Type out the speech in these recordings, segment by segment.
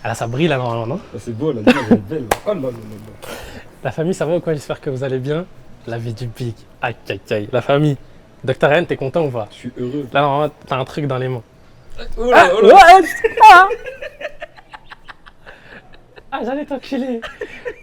Ah là, ça brille là normalement, non? Ah, c'est beau, la lumière elle est belle. Là. Oh là là là là. La famille, ça va ou quoi? J'espère que vous allez bien. La vie du big. Aïe, aïe, aïe. La famille. Docteur Ryan, t'es content ou pas? Je suis heureux. Là, normalement, t'as un truc dans les mains. Oh là, oh là. Ouais, ah, ah, j'allais t'enculer.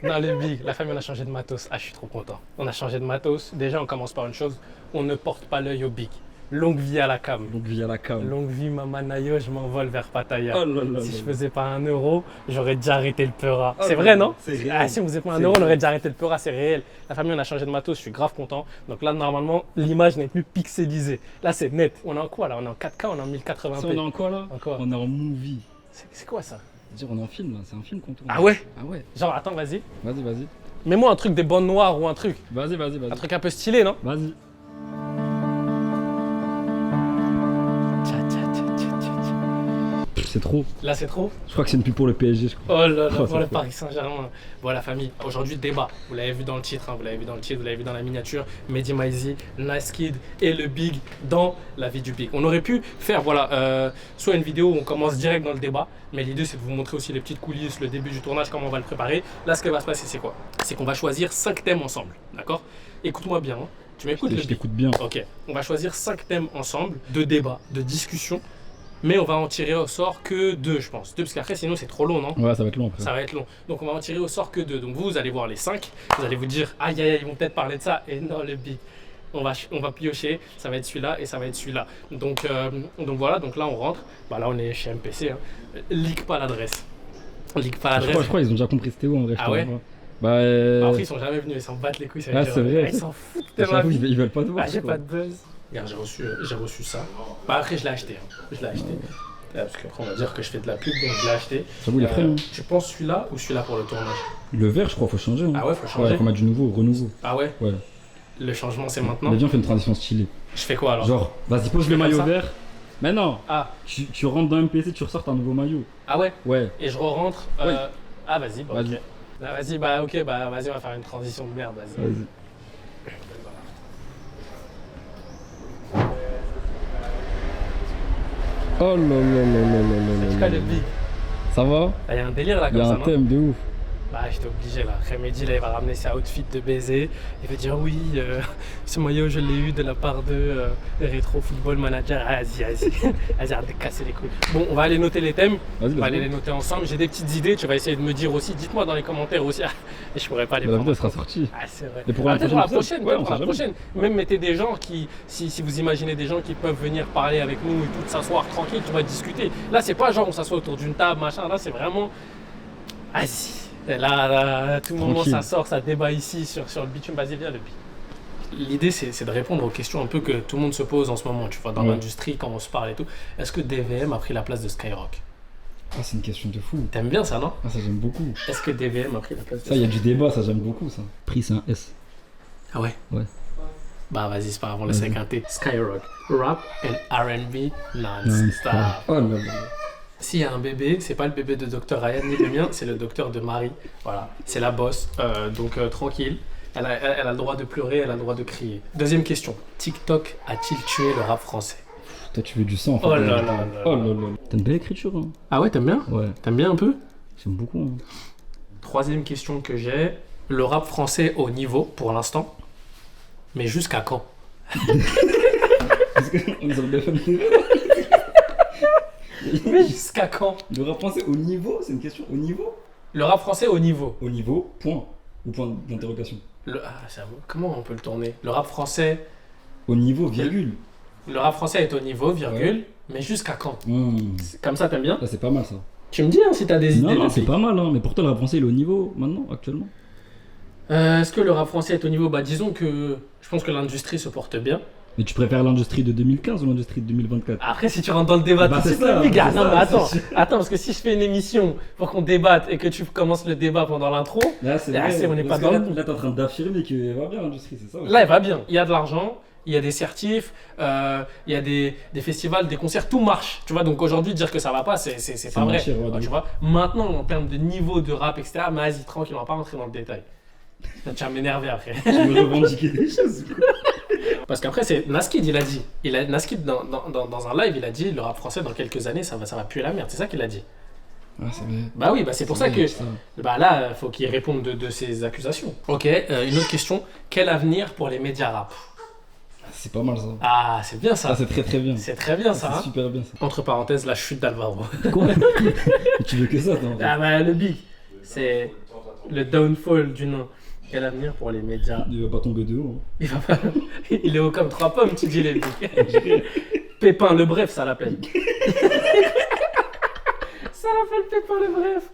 Non, le big. La famille, on a changé de matos. Ah, je suis trop content. On a changé de matos. Déjà, on commence par une chose. On ne porte pas l'œil au big. Longue vie à la cam. Donc via la cam. Longue vie, Mama Nayo, je m'envole vers Pattaya. Oh là là Si là je là. faisais pas 1 euro, j'aurais déjà arrêté le peura. Oh C'est là vrai, là, non? c'est réel. Ah, si on faisait pas 1 C'est euro, on réel. aurait déjà arrêté le peura, c'est réel. La famille, on a changé de matos, je suis grave content. Donc là, normalement, l'image n'est plus pixelisée. Là, c'est net. On est en quoi là? On est en 4K, on est en 1080p. Ça, on est en quoi là? Encore. On est en movie. C'est quoi ça? C'est-à-dire on est en film là, c'est un film qu'on tourne. Ah ouais? Ah ouais. Genre, attends, vas-y. Vas-y, vas-y. Mets-moi un truc des bandes noires ou un truc. Vas-y, vas-y, Un vas-y. truc un peu stylé, non? Vas-y. C'est trop. Là, c'est trop. Je crois que c'est une pub pour le PSG, je crois. Oh là là, Oh, pour le c'est Paris Saint-Germain. Bon, la famille, aujourd'hui, débat. Vous l'avez vu dans le titre, hein, vous l'avez vu dans le titre, vous l'avez vu dans la miniature. Mehdi Maizi, Nasskid et le Big dans la vie du Big. On aurait pu faire, voilà, soit une vidéo où on commence direct dans le débat, mais l'idée, c'est de vous montrer aussi les petites coulisses, le début du tournage, comment on va le préparer. Là, ce qui va se passer, c'est quoi? C'est qu'on va choisir 5 thèmes ensemble, d'accord? Écoute-moi bien, hein. Tu m'écoutes, le Je Big? t'écoute bien. Ok, on va choisir 5 thèmes ensemble, de débat, de discussion, mais on va en tirer au sort que 2, je pense. 2, parce qu'après, sinon, c'est trop long, non? Ouais, ça va être long après. Ça va être long. Donc on va en tirer au sort que 2. Donc vous allez voir les 5. Vous allez vous dire, aïe aïe aïe, ils vont peut-être parler de ça. Et non, le big. On va piocher. Ça va être celui-là et ça va être celui-là. Donc voilà, donc là on rentre. Bah là on est chez MPC. Hein. Leak pas l'adresse. Leak pas Je l'adresse. crois qu'ils ont déjà compris c'était où en vrai. Ah je ouais crois. Bah, Bah, après ils sont jamais venus, ils s'en battent les couilles. Ça veut Ah, dire, c'est vrai. Ils s'en foutent à de chaque ma fois, vie. ils veulent pas te voir. Ah, j'ai quoi. pas de buzz. Regarde, j'ai reçu ça. Bah après je l'ai acheté. Hein. Je l'ai acheté. Parce qu'après on va dire que je fais de la pub, donc je l'ai acheté. J'avoue, il est frais. Hein. Tu penses celui-là ou celui-là pour le tournage? Le vert, je crois, faut changer. Hein. Ah ouais, faut changer. Ouais, faut mettre du nouveau, renouveau. Ah ouais? Ouais. Le changement c'est On maintenant. a bien fait une transition stylée. Je fais quoi alors? Genre, vas-y, pose Je le fais comme maillot ça vert. Mais non, Ah, tu rentres dans MPC, tu ressortes un nouveau maillot. ah ouais? Ouais. Et je re-rentre. Oui. Ah vas-y, bah, Vas-y. ok. Ah, vas-y, bah ok, bah vas-y, on va faire une transition de merde, vas-y. Vas-y. Oh là là là là là là C'est là quoi le là. big? Ça va? Il y a un délire là Il y comme a ça, un non? thème de ouf. Bah j'étais obligé là. Après Mehdi là, il va ramener sa outfit de baiser. Il va dire oui, ce maillot je l'ai eu de la part de Retro Football Manager. Ah, vas-y, vas-y. Vas-y, arrête de casser les couilles. Bon, on va aller noter les thèmes. Vas-y, On va aller vas-y. les noter ensemble. J'ai des petites idées. Tu vas essayer de me dire aussi. Dites-moi dans les commentaires aussi. Et je pourrais pas les La vidéo prendre. sera sortie. Ah, c'est vrai. Et pour la Peut-être pour la prochaine prochaine, épisode. Ouais, peut-être on pour la sait jamais. prochaine. Même mettez des gens qui, si vous imaginez des gens qui peuvent venir parler avec nous et tout, s'asseoir tranquille, tu vas discuter. Là, c'est pas genre on s'assoit autour d'une table, machin. Là, c'est vraiment. Vas-y. Là, tout le moment, Tranquille. ça sort, ça débat ici sur le bitume. Vas-y, viens, le bitume. L'idée, c'est de répondre aux questions un peu que tout le monde se pose en ce moment, tu vois, dans Ouais. l'industrie, quand on se parle et tout. Est-ce que DVM a pris la place de Skyrock? Ah, c'est une question de fou. T'aimes bien ça, non? Ah, ça j'aime beaucoup. Est-ce que DVM a pris la place de Ça, il y a du débat, ça j'aime beaucoup ça. Prix, c'est un S. Ah ouais? Ouais. Bah vas-y, c'est pas grave, on laisse Vas-y. avec un T. Skyrock, rap and R&B non-stop. Oh là là. S'il y a un bébé, c'est pas le bébé de Dr Ryan ni le mien, c'est le docteur de Marie. Voilà, c'est la boss, donc tranquille. Elle a le droit de pleurer, elle a le droit de crier. Deuxième question, TikTok a-t-il tué le rap français? Toi, tu veux du sang en fait. Oh là là là Oh là. là là. T'as une belle écriture, hein. Ah ouais, t'aimes bien? Ouais, T'aimes bien un peu? j'aime beaucoup. Hein. Troisième question que j'ai, le rap français au niveau pour l'instant, mais jusqu'à quand? Parce qu'on est sur le BFM TV. Mais jusqu'à quand? Le rap français au niveau, c'est une question au niveau? Le rap français au niveau. Au niveau, point. Ou point d'interrogation. Comment on peut le tourner? Le rap français. Au niveau, virgule. Le rap français est au niveau, virgule, mais jusqu'à quand? Comme ça, t'aimes bien? Là, c'est pas mal ça. Tu me dis hein, si t'as des idées. Non, de c'est pays. pas mal, hein. Mais pourtant, le rap français, il est au niveau maintenant, actuellement. Est-ce que le rap français est au niveau? Bah disons que je pense que l'industrie se porte bien. Mais tu préfères l'industrie de 2015 ou l'industrie de 2024? Après, si tu rentres dans le débat Bah, tout de c'est suite, ça, les gars, c'est non ça, mais attends, c'est- attends, parce que si je fais une émission pour qu'on débatte et que tu commences le débat pendant l'intro, Là, c'est Ah, vrai. on n'est Parce pas que dans là, le coup. là, t'es en train d'affirmer qu'il va bien l'industrie, c'est ça? là, elle va bien. Il y a de l'argent, il y a des certifs, il y a des festivals, des concerts, tout marche. Tu vois, donc aujourd'hui, dire que ça va pas, c'est pas vrai. mentir, ouais, Tu donc. vois, maintenant, en termes de niveau de rap, etc., mais vas-y, tranquille, on va pas rentrer dans le détail. Tu vas m'énerver après. Tu veux revendiquer des choses. Parce qu'après, c'est Nasskid, il a dit. Nasskid, dans un live, il a dit le rap français, dans quelques années, ça va puer la merde. C'est ça qu'il a dit. Ah, c'est vrai. Bah oui, bah c'est pour ça que. vrai, ça. Bah là, faut qu'il réponde de ces accusations. Ok, une autre question. Quel avenir pour les médias rap? C'est pas mal ça. Ah, c'est bien ça. Ah, c'est très très bien. C'est très bien ça. C'est Hein. super bien ça. Entre parenthèses, la chute d'Alvaro. Quoi? Tu veux que ça, toi? Ah bah le big, c'est le downfall du nom. Quel avenir pour les médias? Il va pas tomber de haut. Il va pas... Il est haut comme 3 pommes, tu dis les big. Pépin le bref, ça l'appelle. Ça l'appelle Pépin le bref.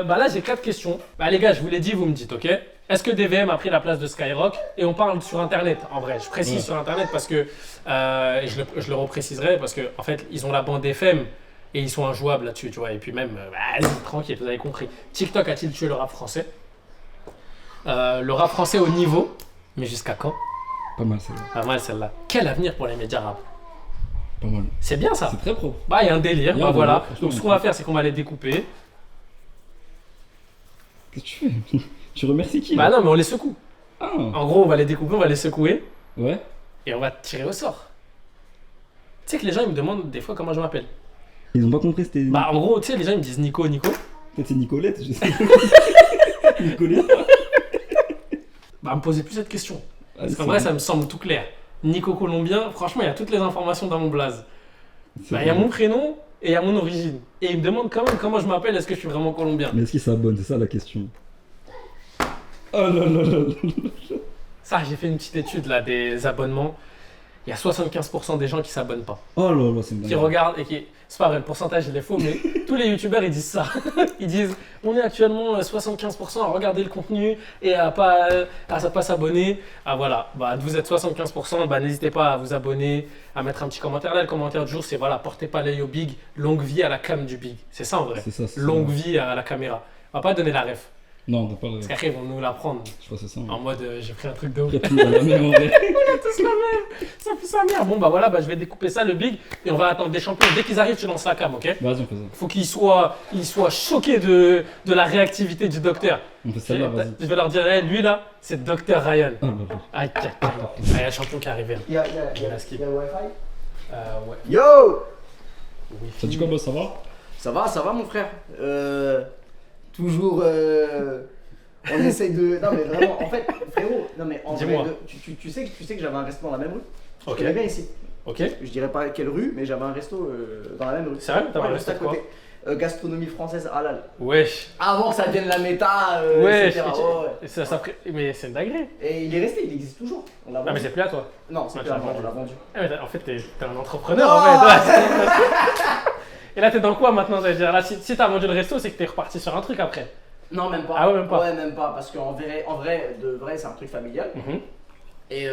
Bah là j'ai 4 questions. Bah les gars, je vous l'ai dit, vous me dites, ok? Est-ce que DVM a pris la place de Skyrock? Et on parle sur internet, en vrai. Je précise sur internet parce que et je le repréciserai parce que en fait ils ont la bande FM et ils sont injouables là-dessus, tu vois. Et puis même, vas-y, tranquille, vous avez compris. TikTok a-t-il tué le rap français? Le rap français au niveau, mais jusqu'à quand? Pas mal celle-là. Pas mal celle-là. Quel avenir pour les médias rap? Pas mal. C'est bien ça. C'est très propre. Bah il y a un délire, Il y a bah un voilà. délire, franchement. Donc ce qu'on va faire, c'est qu'on va les découper. Qu'est-ce que tu fais? Tu remercies qui? Bah là non, mais on les secoue. Ah, En gros, on va les découper, on va les secouer ouais. et on va tirer au sort. Tu sais que les gens ils me demandent des fois comment je m'appelle. Ils ont pas compris, c'était. Bah en gros, tu sais, les gens ils me disent Nico, Nico. Peut-être c'est Nicolette, je sais. Nicolette. Bah me posez plus cette question. Ah, Parce qu'en c'est vrai, vrai. ça me semble tout clair. Nico Colombien, franchement, il y a toutes les informations dans mon blaze. C'est Bah il y a vrai. mon prénom et il y a mon origine. Et ils me demandent quand même comment je m'appelle, est-ce que je suis vraiment colombien? Mais est-ce qu'ils s'abonnent? C'est ça la question. Oh là là là là. Ça, j'ai fait une petite étude là des abonnements. Il y a 75% des gens qui s'abonnent pas. Oh là là, c'est une Qui dingue. regardent et qui. C'est pas vrai, le pourcentage il est faux, mais tous les youtubeurs ils disent ça. Ils disent on est actuellement 75% à regarder le contenu et à pas s'abonner. Ah voilà, bah vous êtes 75%, bah n'hésitez pas à vous abonner, à mettre un petit commentaire. Là, le commentaire du jour c'est voilà, portez pas l'œil au big, longue vie à la cam du big. C'est ça en vrai. C'est ça, c'est Longue ça. vie à la caméra. On va pas donner la ref. Non, on peut pas le. Parce qu'après ils vont nous la prendre Je crois que c'est ça. en mode j'ai pris un truc de ouf. Après tout, on a la même en vrai. Tous la même. Ça fait sa mère. Bon bah voilà, bah, je vais découper ça le big et on va attendre des champions. Dès qu'ils arrivent, tu lances la cam, ok? Vas-y, on fait ça. Faut qu'ils soient choqués de la réactivité du docteur. On fait Je celle-là, vas-y. vais leur dire, hey, lui là, c'est Docteur Ryan. Ah là là. Aïe, aïe, aïe. Ah, il y a un champion qui est arrivé. Il y a la skip. le Wi-Fi. Ouais. Yo! Oui. Ça dit quoi, boss? Ça va? Ça va mon frère. Toujours. On essaye de. Non mais vraiment, en fait, frérot, non mais en Dis-moi. vrai, tu sais que j'avais un resto dans la même rue. Je Ok. connais bien ici. Ok. Je dirais pas quelle rue, mais j'avais un resto dans la même rue. Sérieux? T'avais un Ouais, juste resto à de côté. Gastronomie française halal. Wesh. Avant que ça devienne la méta, Wesh. etc. Ouais. Mais c'est une dinguerie. Et il est resté, il existe toujours. On l'a Ah, mais vendu. c'est plus à toi. Non, c'est Ah, plus tu l'as avant, vendu. on l'a vendu. Ah, mais en fait, t'es un entrepreneur Non. en fait. Et là, t'es dans quoi maintenant? Ça veut dire, là, si t'as vendu le resto, c'est que t'es reparti sur un truc après. Non, même pas. Ah ouais, même pas. Ouais, même pas, parce qu'en vrai, de vrai, c'est un truc familial. Mhm. Et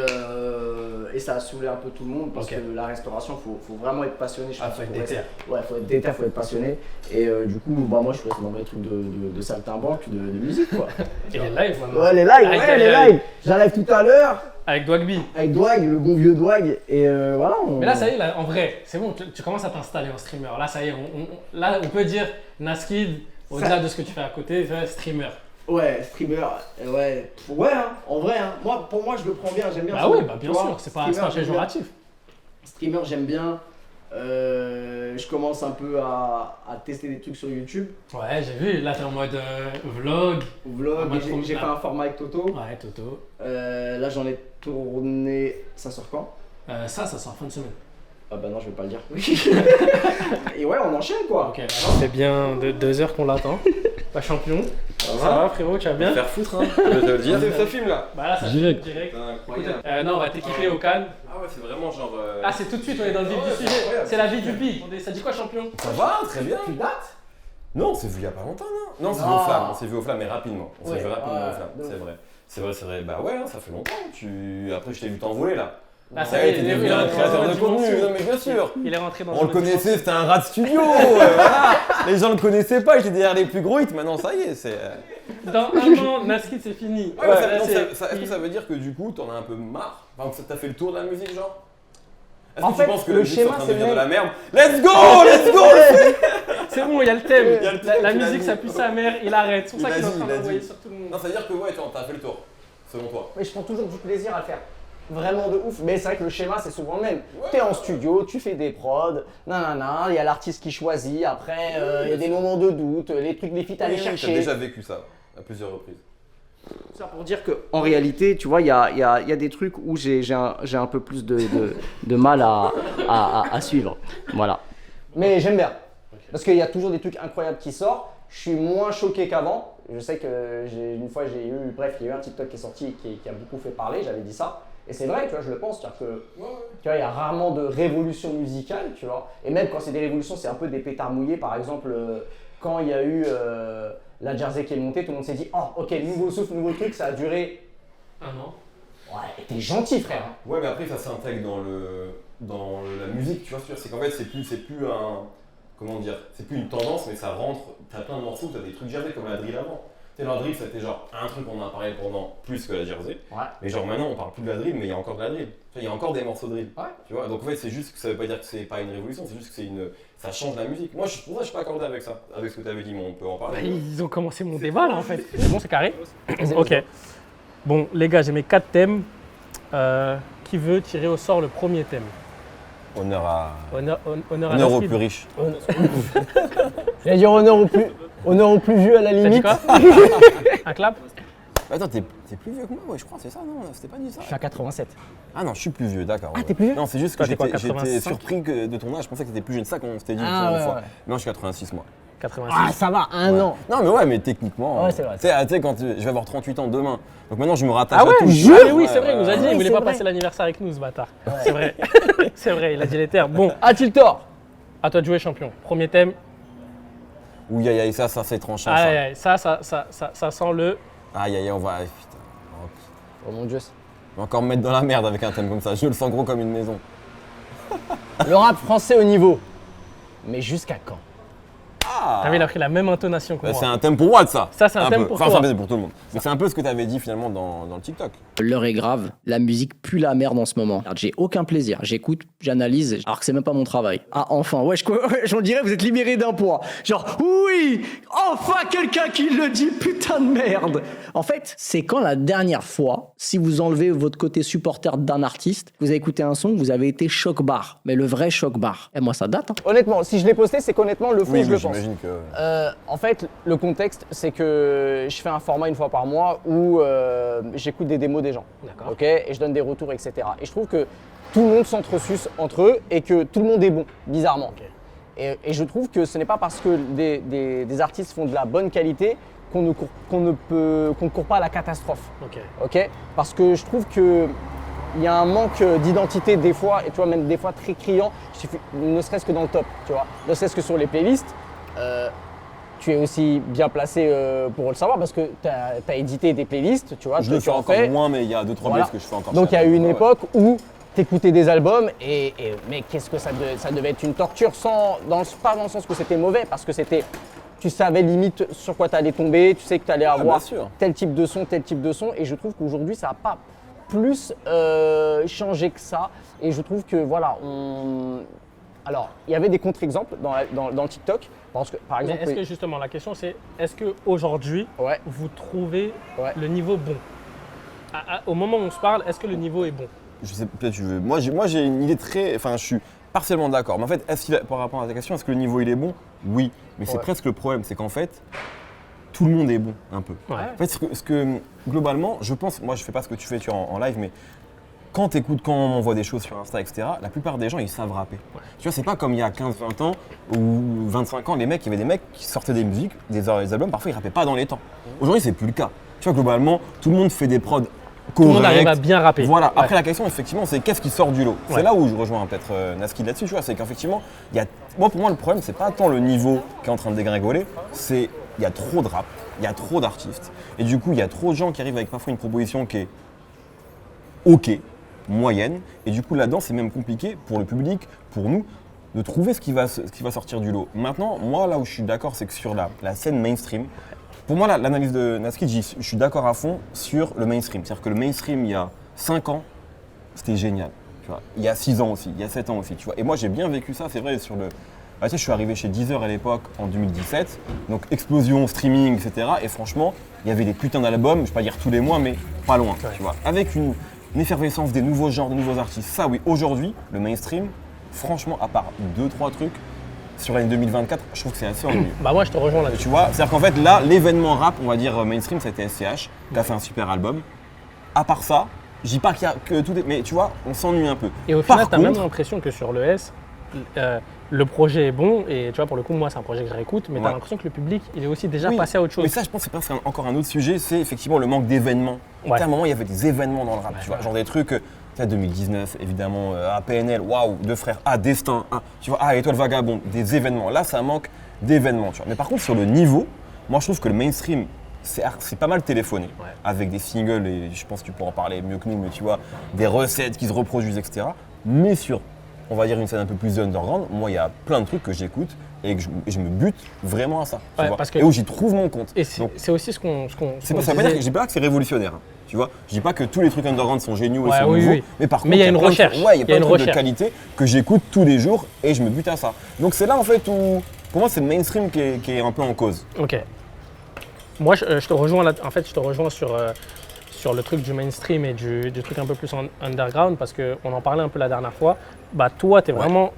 ça a saoulé un peu tout le monde parce Ok. que la restauration, faut vraiment être passionné. Je Ah, pense, faut être pour déter. rester- Ouais, faut être déter, faut être passionné. Et du coup, bah, moi je suis resté dans mes trucs de saltimbanque, de musique quoi. Et les lives maintenant. Ouais, les lives, Aïe, ouais, aïe, les aïe. lives. J'arrive tout à l'heure Avec Dwagby. avec Dwag, le bon vieux Dwag. Et voilà. Mais là, ça y est, là, en vrai, c'est bon, tu commences à t'installer en streamer. Là, ça y est, là, on peut dire Naskid, au-delà de ce que tu fais à côté, streamer. Ouais, streamer, ouais. Ouais, hein, en vrai, hein. Pour moi, je le prends bien, j'aime bien. Bah ça. ouais, bah Tu bien vois, sûr, c'est pas un streamer, j'aime bien. péjoratif. Streamer, j'aime bien. Je commence un peu à tester des trucs sur YouTube, Ouais, j'ai vu, là, t'es en mode vlog. vlog. Ah, bah, et trop j'ai bien. fait un format avec Toto. Ouais, Toto. Là, j'en ai tourné. Ça sort quand? Ça sort fin de semaine. Ah bah non, je vais pas le dire. Et ouais, on enchaîne quoi. Ok, ça fait bien 2 heures qu'on l'attend. Pas champion. Ça va, frérot, tu vas bien? Faire foutre, hein. Je vais te le dire. Ça filme là. Bah là, ça Direct. direct. C'est incroyable. Non, on va t'équiper au calme. Ah ouais, c'est vraiment genre. Ah, c'est tout de suite, on est dans le vif Ouais, du c'est sujet. incroyable. C'est la vie du big. Ça dit quoi, champion? Ça va, très bien. Tu dates? Non, on s'est vu il y a pas longtemps, non? Non, on s'est vu Non. aux flammes. On s'est vu aux flammes, mais rapidement. On s'est Ouais, vu rapidement ouais, aux flammes. de ouf. C'est vrai. C'est vrai. Bah ouais, hein, ça fait longtemps. Après, je t'ai vu t'envoler là. Là, Ça y est, t'es devenu un créateur de contenu. Non, mais bien sûr. Il est rentré dans On le une connaissait, c'était un rat de studio. Voilà. Les gens le connaissaient pas, j'étais derrière les plus gros hits. Maintenant, ça y est, c'est. Dans un an, Naskid, c'est fini. Ouais, mais ça- Là, non, c'est- est-ce que ça veut dire que du coup, t'en as un peu marre? Enfin, que t'as fait le tour de la musique, genre? Est-ce En que fait, tu penses que le la musique est en schéma, train de c'est devenir de le la merde? Let's go! Let's go! C'est bon, il y a le thème. Il y a le thème, La tu l'as musique, mis. ça pue sa mère, il arrête. C'est pour ça Il qu'il est a en dit, train il a d'envoyer dit. sur tout le monde. Non, ça veut dire que ouais, t'as fait le tour, selon toi. Mais je prends toujours du plaisir à le faire. vraiment de ouf. Mais c'est vrai que le schéma, c'est souvent le même. T'es en studio, tu fais des prods, nanana, il y a l'artiste qui choisit, après, il y a des moments de doute, les trucs, les feats à aller chercher. J'ai déjà vécu ça à plusieurs reprises. Ça pour dire qu'en réalité, tu vois, il y a des trucs où j'ai un peu plus de mal à suivre. Voilà. Mais j'aime bien. Parce qu'il y a toujours des trucs incroyables qui sortent. Je suis moins choqué qu'avant. Je sais que une fois, il y a eu un TikTok qui est sorti qui a beaucoup fait parler, j'avais dit ça. Et c'est vrai, tu vois, je le pense. C'est-à-dire que, tu vois, il y a rarement de révolution musicale, tu vois. Et même quand c'est des révolutions, c'est un peu des pétards mouillés. Par exemple, quand il y a eu la Jersey qui est montée, tout le monde s'est dit « Oh, ok, nouveau souffle, nouveau truc, ça a duré… » 1 an. Ouais, t'es gentil, frère. Ouais, mais après, ça s'intègre dans la musique, tu vois, c'est qu'en fait, c'est plus un… Comment dire, c'est plus une tendance, mais ça rentre, t'as plein de morceaux, t'as des trucs Jersey comme la drill avant. Tu sais, la drill, c'était genre un truc qu'on a parlé pendant plus que la Jersey. Ouais. Mais genre maintenant, on parle plus de la drill, mais il y a encore de la drill. Il y a encore des morceaux de drill. Ouais. Tu vois, donc en fait, c'est juste que ça veut pas dire que c'est pas une révolution, c'est juste que ça change la musique. Moi, pour ça, je suis pas accordé avec ça, avec ce que tu avais dit, mais on peut en parler. Ils ont commencé mon débat là en fait. C'est bon, c'est carré. Ok. Bon, les gars, j'ai mes 4 thèmes. Qui veut tirer au sort le premier thème? Honneur à Honneur aux plus riches. J'allais dire honneur au plus vieux à la T'as dit limite. quoi? Un clap? Attends, t'es plus vieux que moi, ouais, je crois, c'est ça, non? C'était pas dit ça? Je suis à 87. Ah non, je suis plus vieux, d'accord. Ah, t'es plus vieux? Non, c'est juste que Toi, t'es quoi, j'étais 85? surpris de ton âge, je pensais que t'étais plus jeune, ça qu'on s'était dit Ah, une ouais, fois. ouais. Non, je suis 86 moi. 86. Ah, ça va, un an. Non, mais ouais, mais techniquement. Ouais, c'est vrai. Tu sais, quand je vais avoir 38 ans demain, donc maintenant je me rattache Ah à ouais, tout. jure. Ah oui, c'est vrai, il nous a dit, ouais, il voulait c'est pas vrai. passer l'anniversaire avec nous ce bâtard. C'est vrai. C'est vrai, il a dit les termes. Bon, A-t-il tort? à toi de jouer champion. Premier thème. Oui, aïe, aïe, ça c'est tranchant. Aïe, aïe, ça sent le. Aïe, aïe, on va. Putain. Oh mon dieu. On va encore me mettre dans la merde avec un thème comme ça. Je le sens gros comme une maison. Le rap français au niveau. Mais jusqu'à quand? T'as vu, il a pris la même intonation que Bah, moi. c'est un thème pour Watt, ça. Ça, c'est un thème peu. pour enfin, toi. c'est pour tout le monde. Mais c'est un peu ce que tu avais dit finalement dans le TikTok. L'heure est grave, la musique pue la merde en ce moment. J'ai aucun plaisir, j'écoute, j'analyse, alors que c'est même pas mon travail. Ah enfin, ouais, j'en dirais vous êtes libéré d'un poids. Genre, oui, enfin quelqu'un qui le dit, putain de merde. En fait, c'est quand la dernière fois, si vous enlevez votre côté supporter d'un artiste, vous avez écouté un son, vous avez été choc-bar, mais le vrai choc-bar. Et moi ça date, hein. Honnêtement, si je l'ai posté, c'est qu'honnêtement, le fond, Oui, je mais le pense. j'imagine que. En fait, le contexte, c'est que je fais un format une fois par mois où j'écoute des démos des gens. D'accord. Ok, et je donne des retours, etc. Et je trouve que tout le monde s'entresuce entre eux et que tout le monde est bon, bizarrement. Et je trouve que ce n'est pas parce que des artistes font de la bonne qualité qu'on ne court pas à la catastrophe. Ok. Ok, parce que je trouve que il y a un manque d'identité des fois, et tu vois, même des fois très criant, ne serait-ce que dans le top, tu vois, ne serait-ce que sur les playlists. Tu es aussi bien placé pour le savoir parce que tu as édité des playlists, tu vois. Je le fais tu en encore fais. moins, mais il y a 2-3 Voilà. bêtises que je fais encore. Donc il y a eu une Ouais. époque où tu écoutais des albums et mais qu'est-ce que ça devait être une torture, pas dans le sens que c'était mauvais, parce que tu savais limite sur quoi tu allais tomber, tu sais que tu allais avoir bien sûr. tel type de son, et je trouve qu'aujourd'hui ça n'a pas plus changé que ça, et je trouve que voilà, alors il y avait des contre-exemples dans le TikTok, parce que par Mais exemple, est-ce que justement, la question c'est, est-ce qu'aujourd'hui, ouais, vous trouvez Ouais. le niveau bon? Au moment où on se parle, est-ce que le niveau est bon? Je sais, peut-être tu veux. Moi, j'ai une idée très. Enfin, je suis partiellement d'accord. Mais en fait, par rapport à ta question, est-ce que le niveau il est bon? Oui. Mais c'est Ouais. presque le problème, c'est qu'en fait, tout le monde est bon, un peu. Ouais. En fait, ce que globalement, je pense, moi je fais pas ce que tu fais en live, mais quand on m'envoie des choses sur Insta, etc., la plupart des gens ils savent rapper. Tu vois, c'est pas comme il y a 15-20 ans ou 25 ans, il y avait des mecs qui sortaient des musiques, des albums, parfois ils rappaient pas dans les temps. Aujourd'hui, c'est plus le cas. Tu vois, globalement, tout le monde fait des prods Tout le monde corrects. arrive à bien rapper. Voilà, Ouais. après la question, effectivement, c'est qu'est-ce qui sort du lot. Ouais. C'est là où je rejoins peut-être Naskid là-dessus, tu vois, c'est qu'effectivement, pour moi, le problème, c'est pas tant le niveau qui est en train de dégringoler, c'est il y a trop de rap, il y a trop d'artistes, et du coup, il y a trop de gens qui arrivent avec parfois une proposition qui est ok, moyenne, et du coup, là-dedans, c'est même compliqué pour le public, pour nous, de trouver ce qui va sortir du lot. Maintenant, moi, là où je suis d'accord, c'est que sur la scène mainstream, pour moi, l'analyse de Naskid, je suis d'accord à fond sur le mainstream. C'est-à-dire que le mainstream, il y a 5 ans, c'était génial. Tu vois. Il y a 6 ans aussi, il y a 7 ans aussi. Tu vois. Et moi, j'ai bien vécu ça, c'est vrai, sur le… tu sais, je suis arrivé chez Deezer à l'époque, en 2017. Donc, explosion, streaming, etc. Et franchement, il y avait des putains d'albums, je ne vais pas dire tous les mois, mais pas loin. Tu vois. Avec une une effervescence des nouveaux genres, des nouveaux artistes. Ça, oui, aujourd'hui, le mainstream, franchement, à part 2-3 trucs, sur l'année 2024, je trouve que c'est assez ennuyeux. Bah moi je te rejoins là-dessus. Tu vois, c'est-à-dire qu'en fait, là, l'événement rap, on va dire mainstream, ça a été SCH, qui a fait un super album. À part ça, je dis pas qu'il y a que tout, mais tu vois, on s'ennuie un peu. Et au Par final, t'as même contre- l'impression que sur le S, le projet est bon et tu vois, pour le coup, moi c'est un projet que je réécoute, mais t'as Ouais. l'impression que le public il est aussi déjà Oui, passé à autre chose. Mais ça, je pense que c'est encore un autre sujet, c'est effectivement le manque d'événements. Ouais. Tu sais, à un moment, il y avait des événements dans le rap, tu vois, genre des trucs, tu sais, 2019, évidemment, APNL, waouh, Deux Frères, Destin, tu vois, Étoile Vagabond, des événements. Là, ça manque d'événements, tu vois. Mais par contre, sur le niveau, moi, je trouve que le mainstream, c'est pas mal téléphoné, avec des singles, et je pense que tu pourras en parler mieux que nous, mais tu vois, des recettes qui se reproduisent, etc. Mais sur, on va dire, une scène un peu plus underground, moi, il y a plein de trucs que j'écoute et que je me bute vraiment à ça, tu Ouais, vois, parce que- et où j'y trouve mon compte. Et c'est Donc, c'est aussi ce qu'on c'est pas, ça veut pas dire que je dis pas que c'est révolutionnaire, hein, tu vois. Je dis pas que tous les trucs underground sont géniaux et Ouais, sont oui, nouveaux, oui. mais par contre, Mais il y a une plein de recherche. trucs- ouais, il y a Il y a plein de une trucs de recherche. qualité que j'écoute tous les jours et je me bute à ça. Donc c'est là en fait où, pour moi, c'est le mainstream qui est un peu en cause. Ok. Moi, je te rejoins là. En fait, je te rejoins sur le truc du mainstream et du truc un peu plus underground parce qu'on en parlait un peu la dernière fois. Bah, toi, tu es vraiment